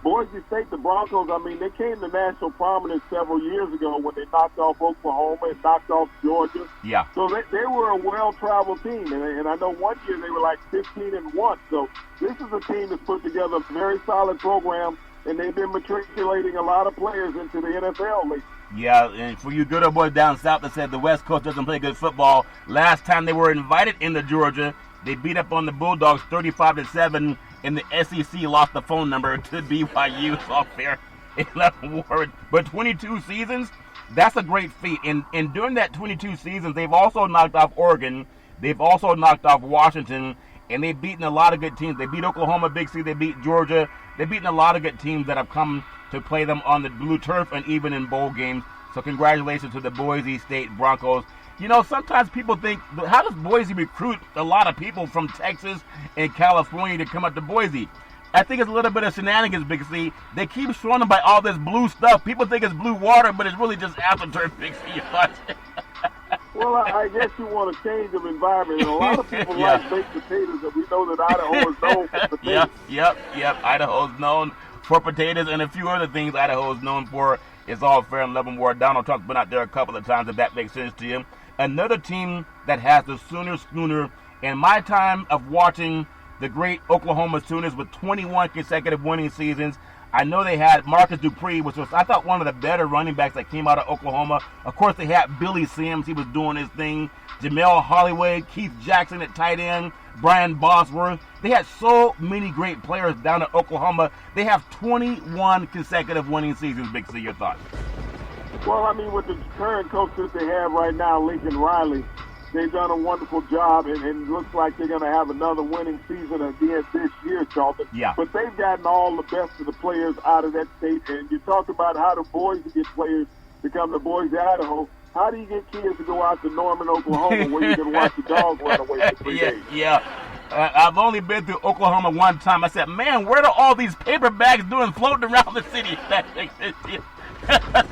Boise State, the Broncos, I mean, they came to national prominence several years ago when they knocked off Oklahoma and knocked off Georgia. Yeah. So they were a well-traveled team, and I know one year they were like 15-1. So this is a team that's put together a very solid program, and they've been matriculating a lot of players into the NFL lately. Yeah, and for you good old boys down south that said the West Coast doesn't play good football, last time they were invited into Georgia, they beat up on the Bulldogs 35-7, and the SEC lost the phone number to BYU. It's all fair. 11 word. But 22 seasons, that's a great feat. And during that 22 seasons, they've also knocked off Oregon. They've also knocked off Washington. And they've beaten a lot of good teams. They beat Oklahoma, Big C. They beat Georgia. They've beaten a lot of good teams that have come to play them on the blue turf and even in bowl games. So congratulations to the Boise State Broncos. You know, sometimes people think, how does Boise recruit a lot of people from Texas and California to come up to Boise? I think it's a little bit of shenanigans, Big C. They keep showing them by all this blue stuff. People think it's blue water, but it's really just AstroTurf, Big C. Well, I guess you want a change of environment. And a lot of people like baked potatoes, and we know that Idaho is known for potatoes. Yep. Idaho's known for potatoes and a few other things Idaho's known for. It's all fair and level war. Donald Trump's been out there a couple of times, if that makes sense to you. Another team that has the Sooner Schooner. In my time of watching the great Oklahoma Sooners with 21 consecutive winning seasons, I know they had Marcus Dupree, which was, I thought, one of the better running backs that came out of Oklahoma. Of course, they had Billy Sims. He was doing his thing. Jamel Holloway, Keith Jackson at tight end, Brian Bosworth. They had so many great players down at Oklahoma. They have 21 consecutive winning seasons, Big C. Your thoughts? Well, I mean, with the current coach that they have right now, Lincoln Riley, they've done a wonderful job, and it looks like they're going to have another winning season again this year, Charlton. Yeah. But they've gotten all the best of the players out of that state, and you talk about how the Boise get players to come to Boise, Idaho. How do you get kids to go out to Norman, Oklahoma, where you can watch the dogs run away for 3 days? I've only been through Oklahoma one time. I said, man, where are all these paper bags doing floating around the city?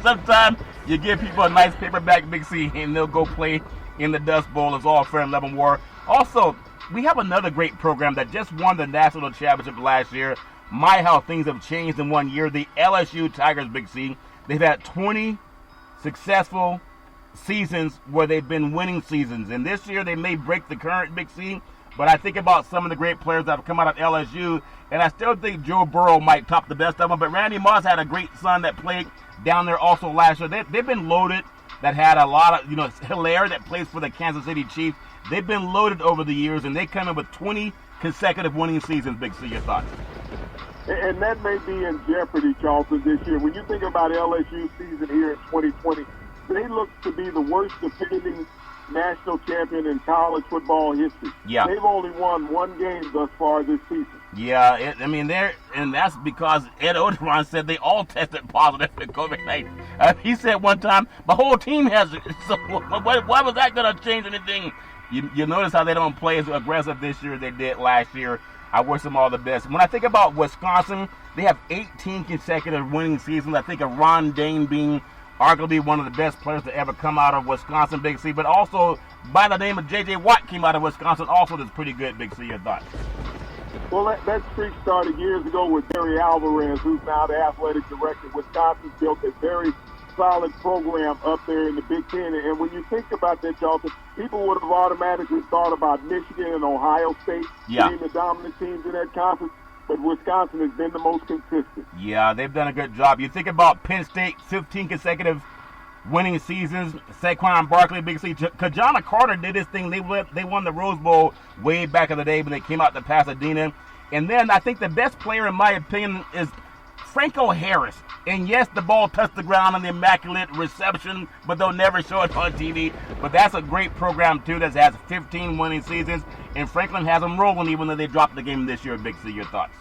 Sometimes you give people a nice paperback, Big C, and they'll go play in the Dust Bowl. It's all fair and level war. Also, we have another great program that just won the national championship last year. My, how things have changed in 1 year. The LSU Tigers, Big C. They've had 20 successful seasons where they've been winning seasons. And this year they may break the current, Big C. But I think about some of the great players that have come out of LSU, and I still think Joe Burrow might top the best of them. But Randy Moss had a great son that played down there also last year. They've been loaded. That had a lot of, Hilaire that plays for the Kansas City Chiefs. They've been loaded over the years, and they come in with 20 consecutive winning seasons. Big C, your thoughts? And that may be in jeopardy, Charlton, this year. When you think about LSU season here in 2020, they look to be the worst defending national champion in college football history. Yeah. They've only won one game thus far this season. Yeah, and that's because Ed Ogeron said they all tested positive for COVID-19. He said one time, my whole team has it. So why was that going to change anything? You notice how they don't play as aggressive this year as they did last year. I wish them all the best. When I think about Wisconsin, they have 18 consecutive winning seasons. I think of Ron Dane being arguably one of the best players to ever come out of Wisconsin, Big C. But also, by the name of J.J. Watt came out of Wisconsin, also that's pretty good, Big C. Your thoughts? Well, that streak started years ago with Barry Alvarez, who's now the athletic director. Wisconsin's built a very solid program up there in the Big Ten. And when you think about that, Charlton, people would have automatically thought about Michigan and Ohio State being the dominant teams in that conference. But Wisconsin has been the most consistent. Yeah, they've done a good job. You think about Penn State, 15 consecutive winning seasons. Saquon Barkley, Big C. Kajana Carter did his thing. They won the Rose Bowl way back in the day when they came out to Pasadena. And then I think the best player, in my opinion, is Franco Harris. And yes, the ball touched the ground on the immaculate reception, but they'll never show it on TV. But that's a great program, too, that has 15 winning seasons. And Franklin has them rolling even though they dropped the game this year. Big C, your thoughts?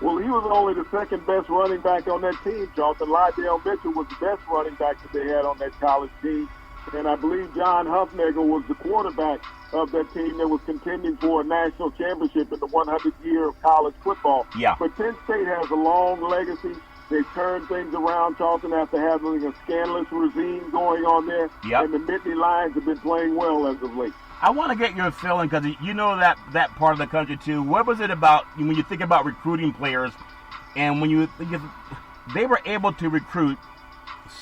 Well, he was only the second best running back on that team, Charlton. Lydell Mitchell was the best running back that they had on that college team. And I believe John Huffnagel was the quarterback of that team that was contending for a national championship in the 100th year of college football. Yeah. But Penn State has a long legacy. They've turned things around, Charlton, after having a scandalous regime going on there. Yep. And the Nittany Lions have been playing well as of late. I want to get your feeling, because you know that part of the country, too. What was it about, when you think about recruiting players, And they were able to recruit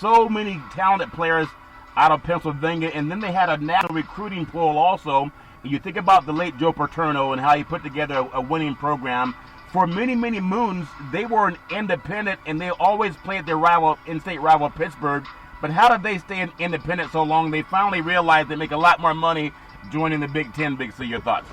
so many talented players out of Pennsylvania, and then they had a national recruiting pool also. You think about the late Joe Paterno and how he put together a winning program. For many, many moons, they were an independent, and they always played their in-state rival Pittsburgh. But how did they stay independent so long? They finally realized they make a lot more money joining the Big Ten. Big C, your thoughts?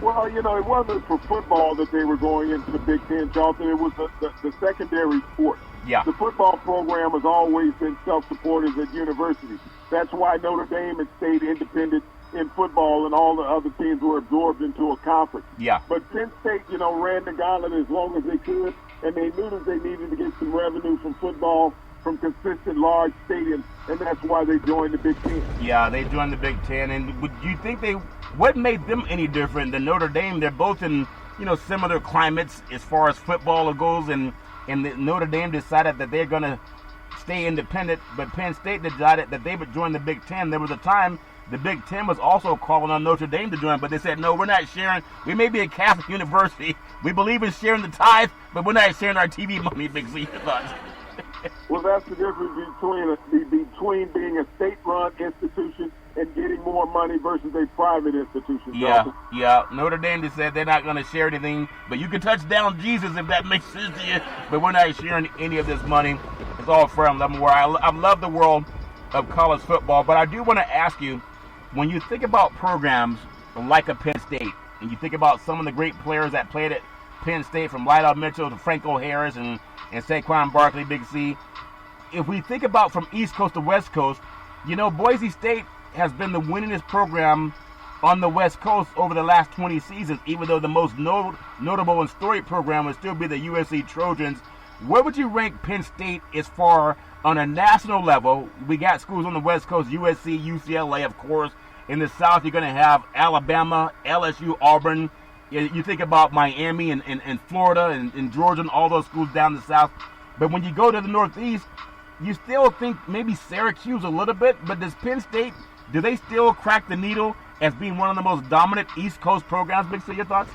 Well, it wasn't for football that they were going into the Big Ten, Charlton. It was the secondary sport. Yeah. The football program has always been self-supported at universities. That's why Notre Dame had stayed independent in football, and all the other teams were absorbed into a conference. Yeah. But Penn State, ran the gauntlet as long as they could, and they knew that they needed to get some revenue from football, from consistent large stadiums, and that's why they joined the Big Ten. Yeah, they joined the Big Ten, and would you think what made them any different than Notre Dame? They're both in, similar climates as far as football goes, and Notre Dame decided that they're going to stay independent, but Penn State decided that they would join the Big Ten. There was a time the Big Ten was also calling on Notre Dame to join, but they said, no, we're not sharing. We may be a Catholic university. We believe in sharing the tithe, but we're not sharing our TV money, Big Z. Well, that's the difference between being a state-run institution and getting more money versus a private institution. Yeah. Notre Dame just said they're not going to share anything, but you can touch down Jesus if that makes sense to you. But we're not sharing any of this money. It's all fair and level. I love the world of college football, but I do want to ask you, when you think about programs like a Penn State, and you think about some of the great players that played at Penn State, from Lydell Mitchell to Franco Harris and Saquon Barkley, Big C, if we think about from East Coast to West Coast, Boise State has been the winningest program on the West Coast over the last 20 seasons, even though the most notable and storied program would still be the USC Trojans. Where would you rank Penn State as far on a national level? We got schools on the West Coast, USC, UCLA, of course. In the South, you're going to have Alabama, LSU, Auburn. You think about Miami and Florida and Georgia and all those schools down the South. But when you go to the Northeast, you still think maybe Syracuse a little bit, but does Penn State, do they still crack the needle as being one of the most dominant East Coast programs? Big C, your thoughts?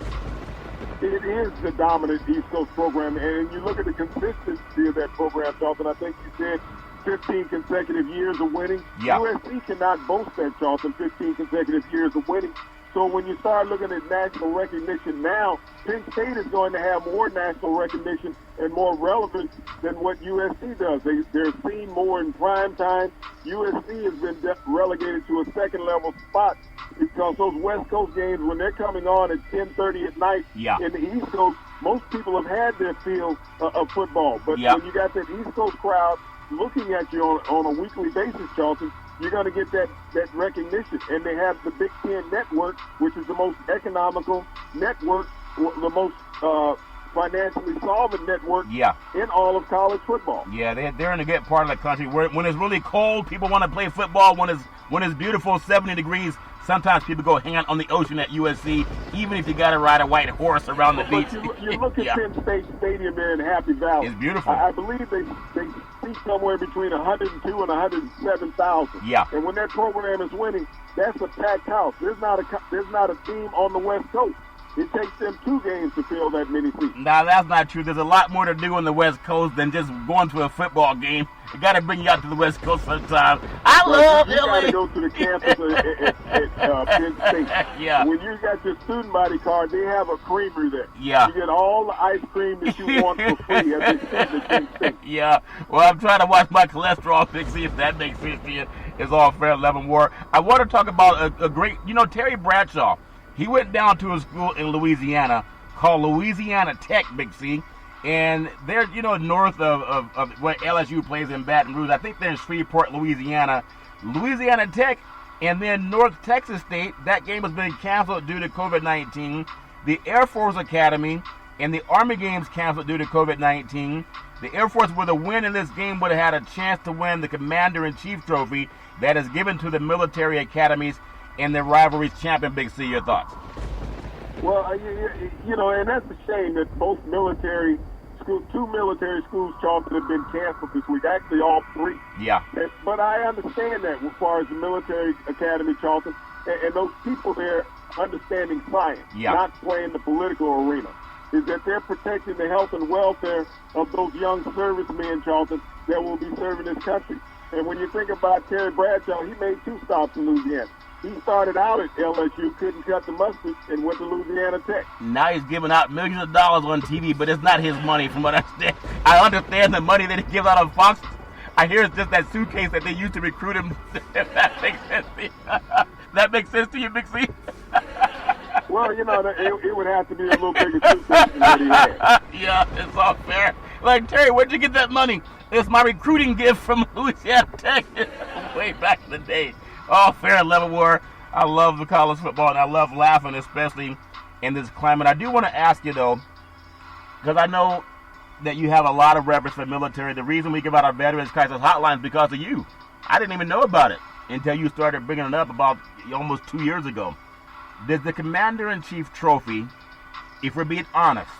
It is the dominant East Coast program, and you look at the consistency of that program, Charlton. I think you said 15 consecutive years of winning. Yeah. USC cannot boast that, Charlton, 15 consecutive years of winning. So when you start looking at national recognition now, Penn State is going to have more national recognition and more relevance than what USC does. They're seen more in prime time. USC has been relegated to a second-level spot because those West Coast games, when they're coming on at 10:30 at night in the East Coast, most people have had their fill of football. But when you got that East Coast crowd looking at you on a weekly basis, Charlton, you're going to get that recognition. And they have the Big Ten Network, which is the most economical network, the most financially solvent network in all of college football. Yeah, they're in a good part of the country. When it's really cold, people want to play football. When it's beautiful, 70 degrees, sometimes people go hang out on the ocean at USC, even if you got to ride a white horse around the beach. You look at Penn State Stadium there in Happy Valley. It's beautiful. I believe they seat somewhere between 102 and 107,000. Yeah. And when that program is winning, that's a packed house. There's not a team on the West Coast. It takes them 2 games to fill that many seats. Now, that's not true. There's a lot more to do on the West Coast than just going to a football game. You got to bring you out to the West Coast sometime. I love you got to go to the campus at Penn State. Yeah. When you got your student body card, they have a creamery there. Yeah. You get all the ice cream that you want for free at Penn State. Yeah. Well, I'm trying to watch my cholesterol fix, see if that makes sense to you. It's all fair, 11 war. I want to talk about a great, Terry Bradshaw. He went down to a school in Louisiana called Louisiana Tech, Big C. And they're, north of where LSU plays in Baton Rouge. I think they're in Shreveport, Louisiana. Louisiana Tech, and then North Texas State. That game has been canceled due to COVID-19. The Air Force Academy and the Army games canceled due to COVID-19. The Air Force, with a win in this game, would have had a chance to win the Commander-in-Chief trophy that is given to the military academies and the rivalry's champion. Big C, your thoughts? Well, and that's a shame that both military schools, 2 military schools, Charlton, have been canceled this week. Actually, all 3. Yeah. But I understand that as far as the military academy, Charlton, and those people there understanding science, not playing the political arena. is that they're protecting the health and welfare of those young servicemen, Charlton, that will be serving this country. And when you think about Terry Bradshaw, he made 2 stops in Louisiana. He started out at LSU, couldn't cut the mustard, and went to Louisiana Tech. Now he's giving out millions of dollars on TV, but it's not his money from what I understand. I understand the money that he gives out on Fox. I hear it's just that suitcase that they used to recruit him. If that makes sense to you. That makes sense to you, Big C? Well, you know, it would have to be a little bigger suitcase than what he had. Yeah, it's all fair. Like, Terry, where'd you get that money? It's my recruiting gift from Louisiana Tech way back in the day. All fair, level war. I love the college football, and I love laughing, especially in this climate. I do want to ask you, though, because I know that you have a lot of reverence for the military. The reason we give out our Veterans Crisis Hotline is because of you. I didn't even know about it until you started bringing it up about almost 2 years ago. Does the Commander-in-Chief trophy, if we're being honest,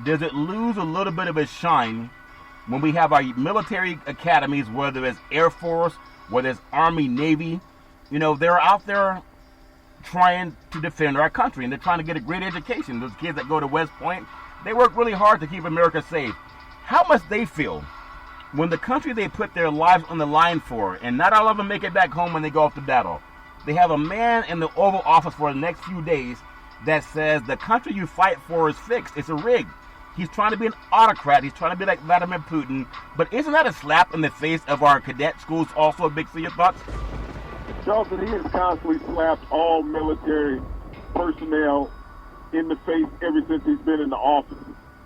does it lose a little bit of its shine when we have our military academies, whether it's Air Force, whether it's Army, Navy? You know, they're out there trying to defend our country, and they're trying to get a great education. Those kids that go to West Point, they work really hard to keep America safe. How much they feel when the country they put their lives on the line for, and not all of them make it back home when they go off to battle, they have a man in the Oval Office for the next few days that says the country you fight for is fixed. It's a rig. He's trying to be an autocrat. He's trying to be like Vladimir Putin. But isn't that a slap in the face of our cadet schools also, Big C? Your thoughts? Charlton, he has constantly slapped all military personnel in the face ever since he's been in the office.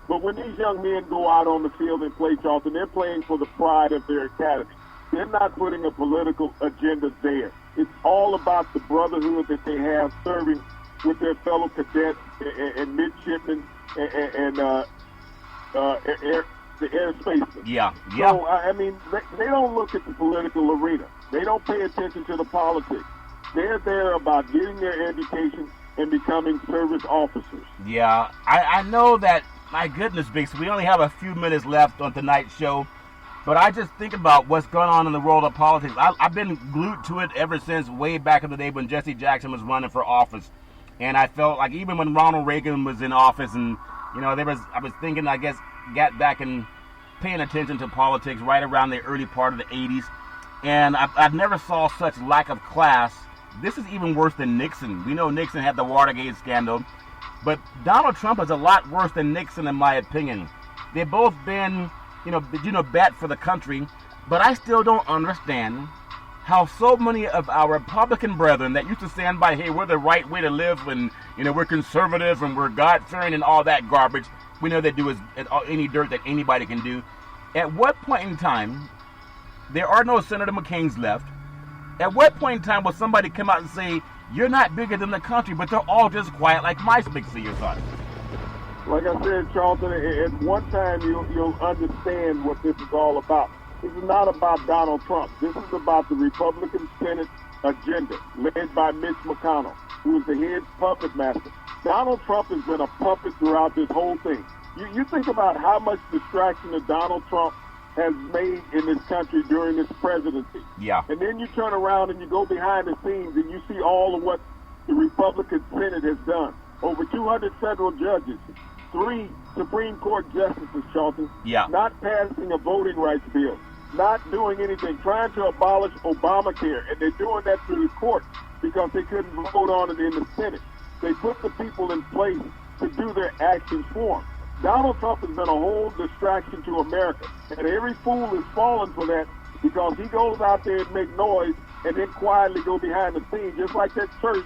But when these young men go out on the field and play, Charlton, they're playing for the pride of their academy. They're not putting a political agenda there. It's all about the brotherhood that they have serving with their fellow cadets and midshipmen and the airspacemen. Yeah. So, I mean, they don't look at the political arena. They don't pay attention to the politics. They're there about getting their education and becoming service officers. Yeah, I know that, my goodness, Biggs, we only have a few minutes left on tonight's show, but I just think about what's going on in the world of politics. I've been glued to it ever since way back in the day when Jesse Jackson was running for office. And I felt like even when Ronald Reagan was in office and, you know, I was thinking, I guess, got back and paying attention to politics right around the early part of the 80s. And I've never saw such lack of class. This is even worse than Nixon. We know Nixon had the Watergate scandal. But Donald Trump is a lot worse than Nixon, in my opinion. They've both been, bat for the country. But I still don't understand how so many of our Republican brethren that used to stand by, hey, we're the right way to live, and, we're conservative, and we're God-fearing, and all that garbage. We know they do any dirt that anybody can do. At what point in time, there are no Senator McCains left. At what point in time will somebody come out and say, you're not bigger than the country, but they're all just quiet like mice? Big C, your thoughts? Like I said, Charlton, at one time you'll understand what this is all about. This is not about Donald Trump. This is about the Republican Senate agenda led by Mitch McConnell, who is the head puppet master. Donald Trump has been a puppet throughout this whole thing. You think about how much distraction that Donald Trump has made in this country during this presidency. Yeah. And then you turn around and you go behind the scenes and you see all of what the Republican Senate has done. Over 200 federal judges, 3 Supreme Court justices, Charlton, not passing a voting rights bill, not doing anything, trying to abolish Obamacare, and they're doing that through the courts because they couldn't vote on it in the Senate. They put the people in place to do their actions for them. Donald Trump has been a whole distraction to America, and every fool is falling for that because he goes out there and make noise and then quietly go behind the scenes, just like that church,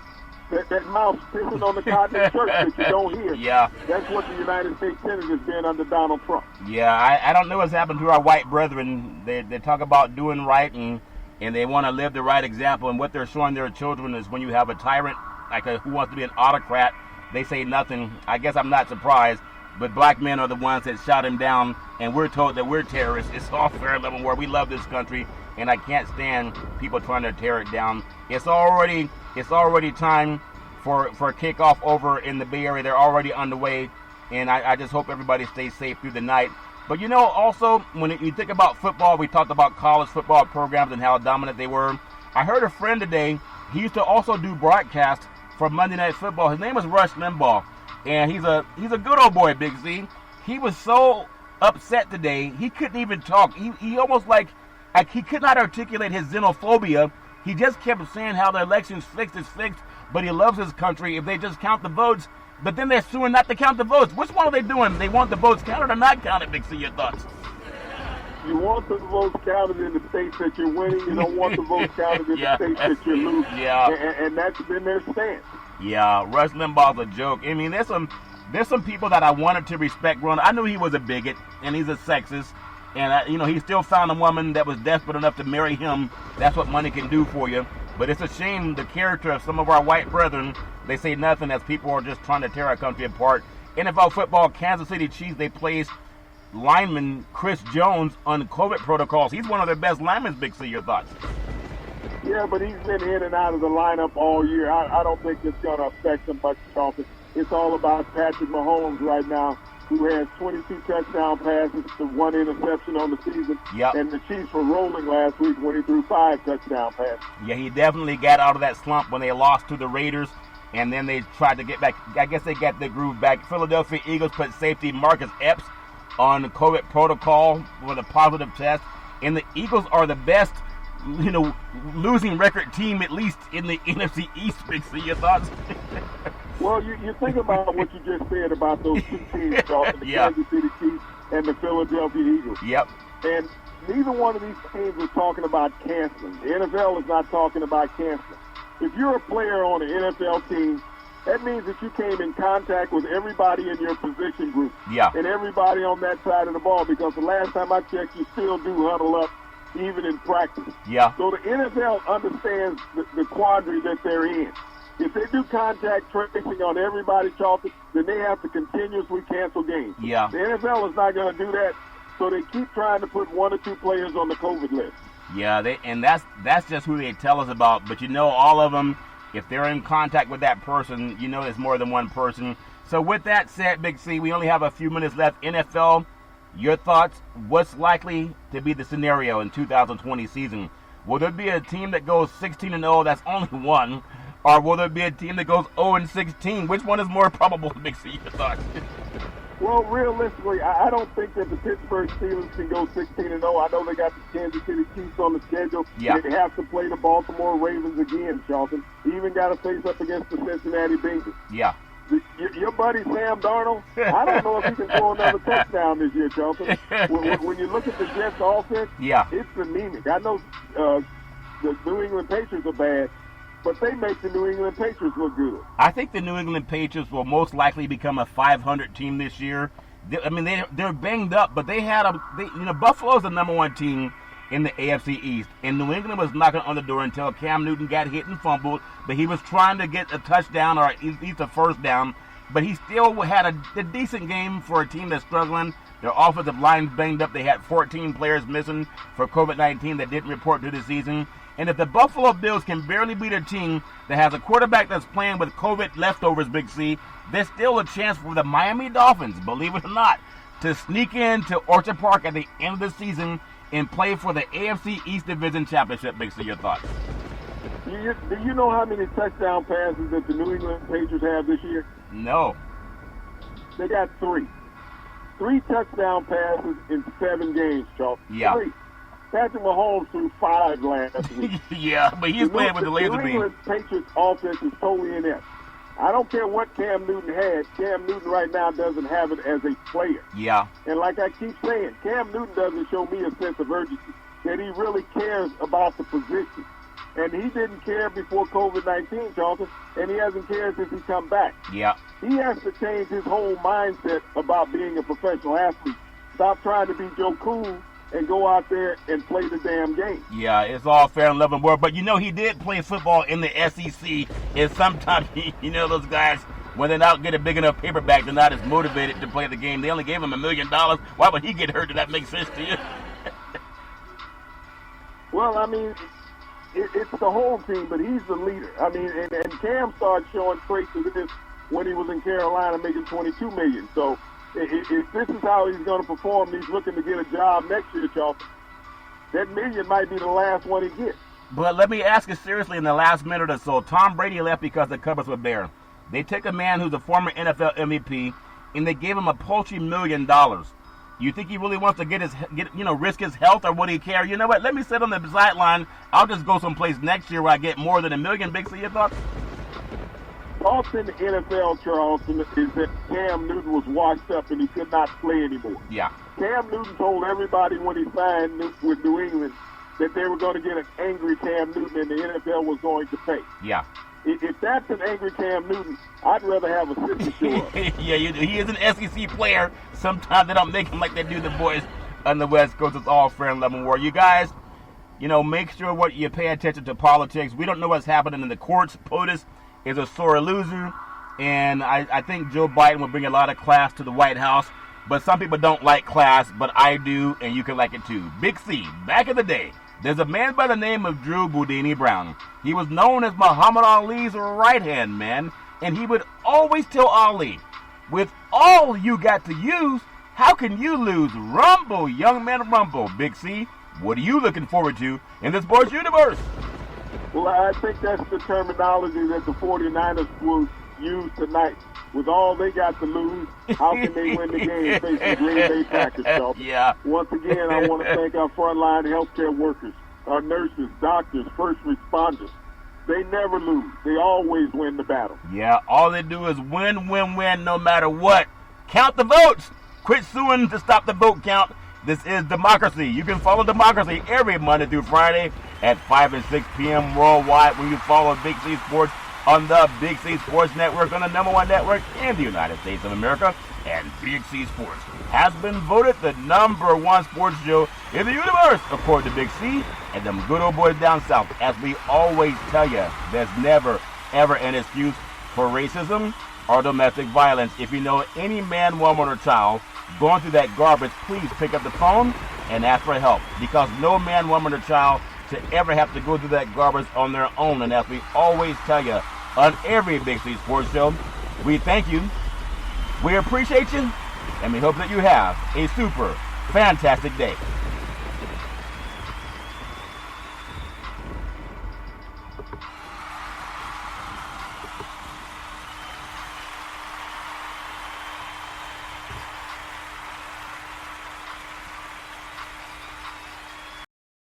that mouse pissing on the cotton in church that you don't hear. Yeah. That's what the United States Senate has been under Donald Trump. Yeah, I don't know what's happened to our white brethren. They talk about doing right and they want to live the right example, and what they're showing their children is when you have a tyrant who wants to be an autocrat, they say nothing. I guess I'm not surprised. But black men are the ones that shot him down, and we're told that we're terrorists. It's all fair level war. We love this country, and I can't stand people trying to tear it down. It's already time for kickoff over in the Bay Area. They're already underway, and I just hope everybody stays safe through the night. But also, when you think about football, we talked about college football programs and how dominant they were. I heard a friend today, he used to also do broadcast for Monday Night Football. His name is Rush Limbaugh. and he's a good old boy, Big Z. He was so upset today, he couldn't even talk. He almost like he could not articulate his xenophobia. He just kept saying how the election's fixed is fixed, but he loves his country if they just count the votes. But then they're suing not to count the votes. Which one are they doing? They want the votes counted or not counted, Big C? Your thoughts? You want the votes counted in the states that you're winning. You don't want the votes counted in the states that you're losing. Yeah. And that's been their stance. Yeah, Rush Limbaugh's a joke. I mean, there's some people that I wanted to respect growing up. I knew he was a bigot, and he's a sexist. And, he still found a woman that was desperate enough to marry him. That's what money can do for you. But it's a shame the character of some of our white brethren, they say nothing as people are just trying to tear our country apart. NFL football, Kansas City Chiefs, they placed lineman Chris Jones on COVID protocols. He's one of their best linemen, Big C. Your thoughts? Yeah, but he's been in and out of the lineup all year. I don't think it's going to affect him much, Charlton. It's all about Patrick Mahomes right now, who has 22 touchdown passes to 1 interception on the season. Yep. And the Chiefs were rolling last week when he threw 5 touchdown passes. Yeah, he definitely got out of that slump when they lost to the Raiders, and then they tried to get back. I guess they got the groove back. Philadelphia Eagles put safety Marcus Epps on the COVID protocol with a positive test, and the Eagles are the best, losing record team, at least in the NFC East. Big C, your thoughts? Well, you think about what you just said about those two teams, Charlton, the Kansas City Chiefs and the Philadelphia Eagles. Yep. And neither one of these teams is talking about canceling. The NFL is not talking about canceling. If you're a player on an NFL team, that means that you came in contact with everybody in your position group. Yeah. And everybody on that side of the ball, because the last time I checked, you still do huddle up even in practice. Yeah. So the NFL understands the quandary that they're in. If they do contact tracing on everybody, Charlton, then they have to continuously cancel games. Yeah. The NFL is not going to do that, so they keep trying to put 1 or 2 players on the COVID list. Yeah, that's just who they tell us about. But all of them, if they're in contact with that person, it's more than one person. So with that said, Big C, we only have a few minutes left. NFL, your thoughts? What's likely to be the scenario in 2020 season? Will there be a team that goes 16-0? That's only one. Or will there be a team that goes 0-16? Which one is more probable, Big C? Your thoughts? Well, realistically, I don't think that the Pittsburgh Steelers can go 16-0. I know they got the Kansas City Chiefs on the schedule. Yeah. They have to play the Baltimore Ravens again, Charlton. Even got to face up against the Cincinnati Bengals. Yeah. Your buddy Sam Darnold, I don't know if he can throw another touchdown this year, Charlton. When you look at the Jets' offense, it's anemic. I know the New England Patriots are bad, but they make the New England Patriots look good. I think the New England Patriots will most likely become a 500 team this year. They're banged up, but Buffalo's the number 1 team in the AFC East, and New England was knocking on the door until Cam Newton got hit and fumbled, but he was trying to get a touchdown or at least a first down, but he still had a decent game for a team that's struggling. Their offensive line's banged up. They had 14 players missing for COVID-19 that didn't report to the season. And if the Buffalo Bills can barely beat a team that has a quarterback that's playing with COVID leftovers, Big C, there's still a chance for the Miami Dolphins, believe it or not, to sneak into Orchard Park at the end of the season and play for the AFC East Division Championship. Big C, your thoughts? Do you know how many touchdown passes that the New England Patriots have this year? No. They got 3. 3 touchdown passes in 7 games, Charles. Yeah. 3. Patrick Mahomes threw 5 last week. Yeah, but he's playing with the laser beam. The New England Patriots offense is totally inept. I don't care what Cam Newton had. Cam Newton right now doesn't have it as a player. Yeah. And like I keep saying, Cam Newton doesn't show me a sense of urgency that he really cares about the position. And he didn't care before COVID-19, Charlton, and he hasn't cared since he come back. Yeah. He has to change his whole mindset about being a professional athlete. Stop trying to be Joe Cool and go out there and play the damn game. Yeah, it's all fair and love and war. But, he did play football in the SEC, and sometimes, those guys, when they not get a big enough paperback, they're not as motivated to play the game. They only gave him $1 million. Why would he get hurt? Does that make sense to you? Well, it's the whole team, but he's the leader. And Cam started showing traits of this when he was in Carolina making $22 million. So if this is how he's going to perform, he's looking to get a job next year, Charlton, that $1 million might be the last one he gets. But let me ask you seriously in the last minute or so. Tom Brady left because the cupboards were bare. They took a man who's a former NFL MVP, and they gave him a paltry $1 million. You think he really wants to risk his health, or would he care? You know what? Let me sit on the sideline. I'll just go someplace next year where I get more than $1 million. Big C, your thoughts? Talks in the NFL, Charleston, is that Cam Newton was washed up and he could not play anymore. Yeah. Cam Newton told everybody when he signed with New England that they were going to get an angry Cam Newton and the NFL was going to pay. Yeah. If that's an angry Cam Newton, I'd rather have a sister show up. Yeah, he is an SEC player. Sometimes they don't make him like they do the boys on the West Coast. It's all fair and love and war. You guys, make sure what you pay attention to politics. We don't know what's happening in the courts. POTUS is a sore loser, and I think Joe Biden will bring a lot of class to the White House. But some people don't like class, but I do, and you can like it too. Big C, back in the day, there's a man by the name of Drew Boudini Brown. He was known as Muhammad Ali's right-hand man, and he would always tell Ali, with all you got to use, how can you lose? Rumble, young man, rumble. Big C, what are you looking forward to in the sports universe? Well, I think that's the terminology that the 49ers will use tonight. With all they got to lose, how can they win the game facing Green Bay Packers, Charleston? Yeah. Once again, I want to thank our frontline healthcare workers, our nurses, doctors, first responders. They never lose. They always win the battle. Yeah, all they do is win, win, win, no matter what. Count the votes. Quit suing to stop the vote count. This is Democracy. You can follow Democracy every Monday through Friday at 5 and 6 p.m. worldwide when you follow Big C Sports on the Big C Sports Network, on the #1 network in the United States of America. And Big C Sports has been voted the #1 sports show in the universe, according to Big C and them good old boys down south. As we always tell you, there's never, ever an excuse for racism or domestic violence. If you know any man, woman, or child going through that garbage, please pick up the phone and ask for help, because no man, woman, or child should ever have to go through that garbage on their own. And as we always tell you on every Big C Sports show, we thank you, we appreciate you, and we hope that you have a super fantastic day.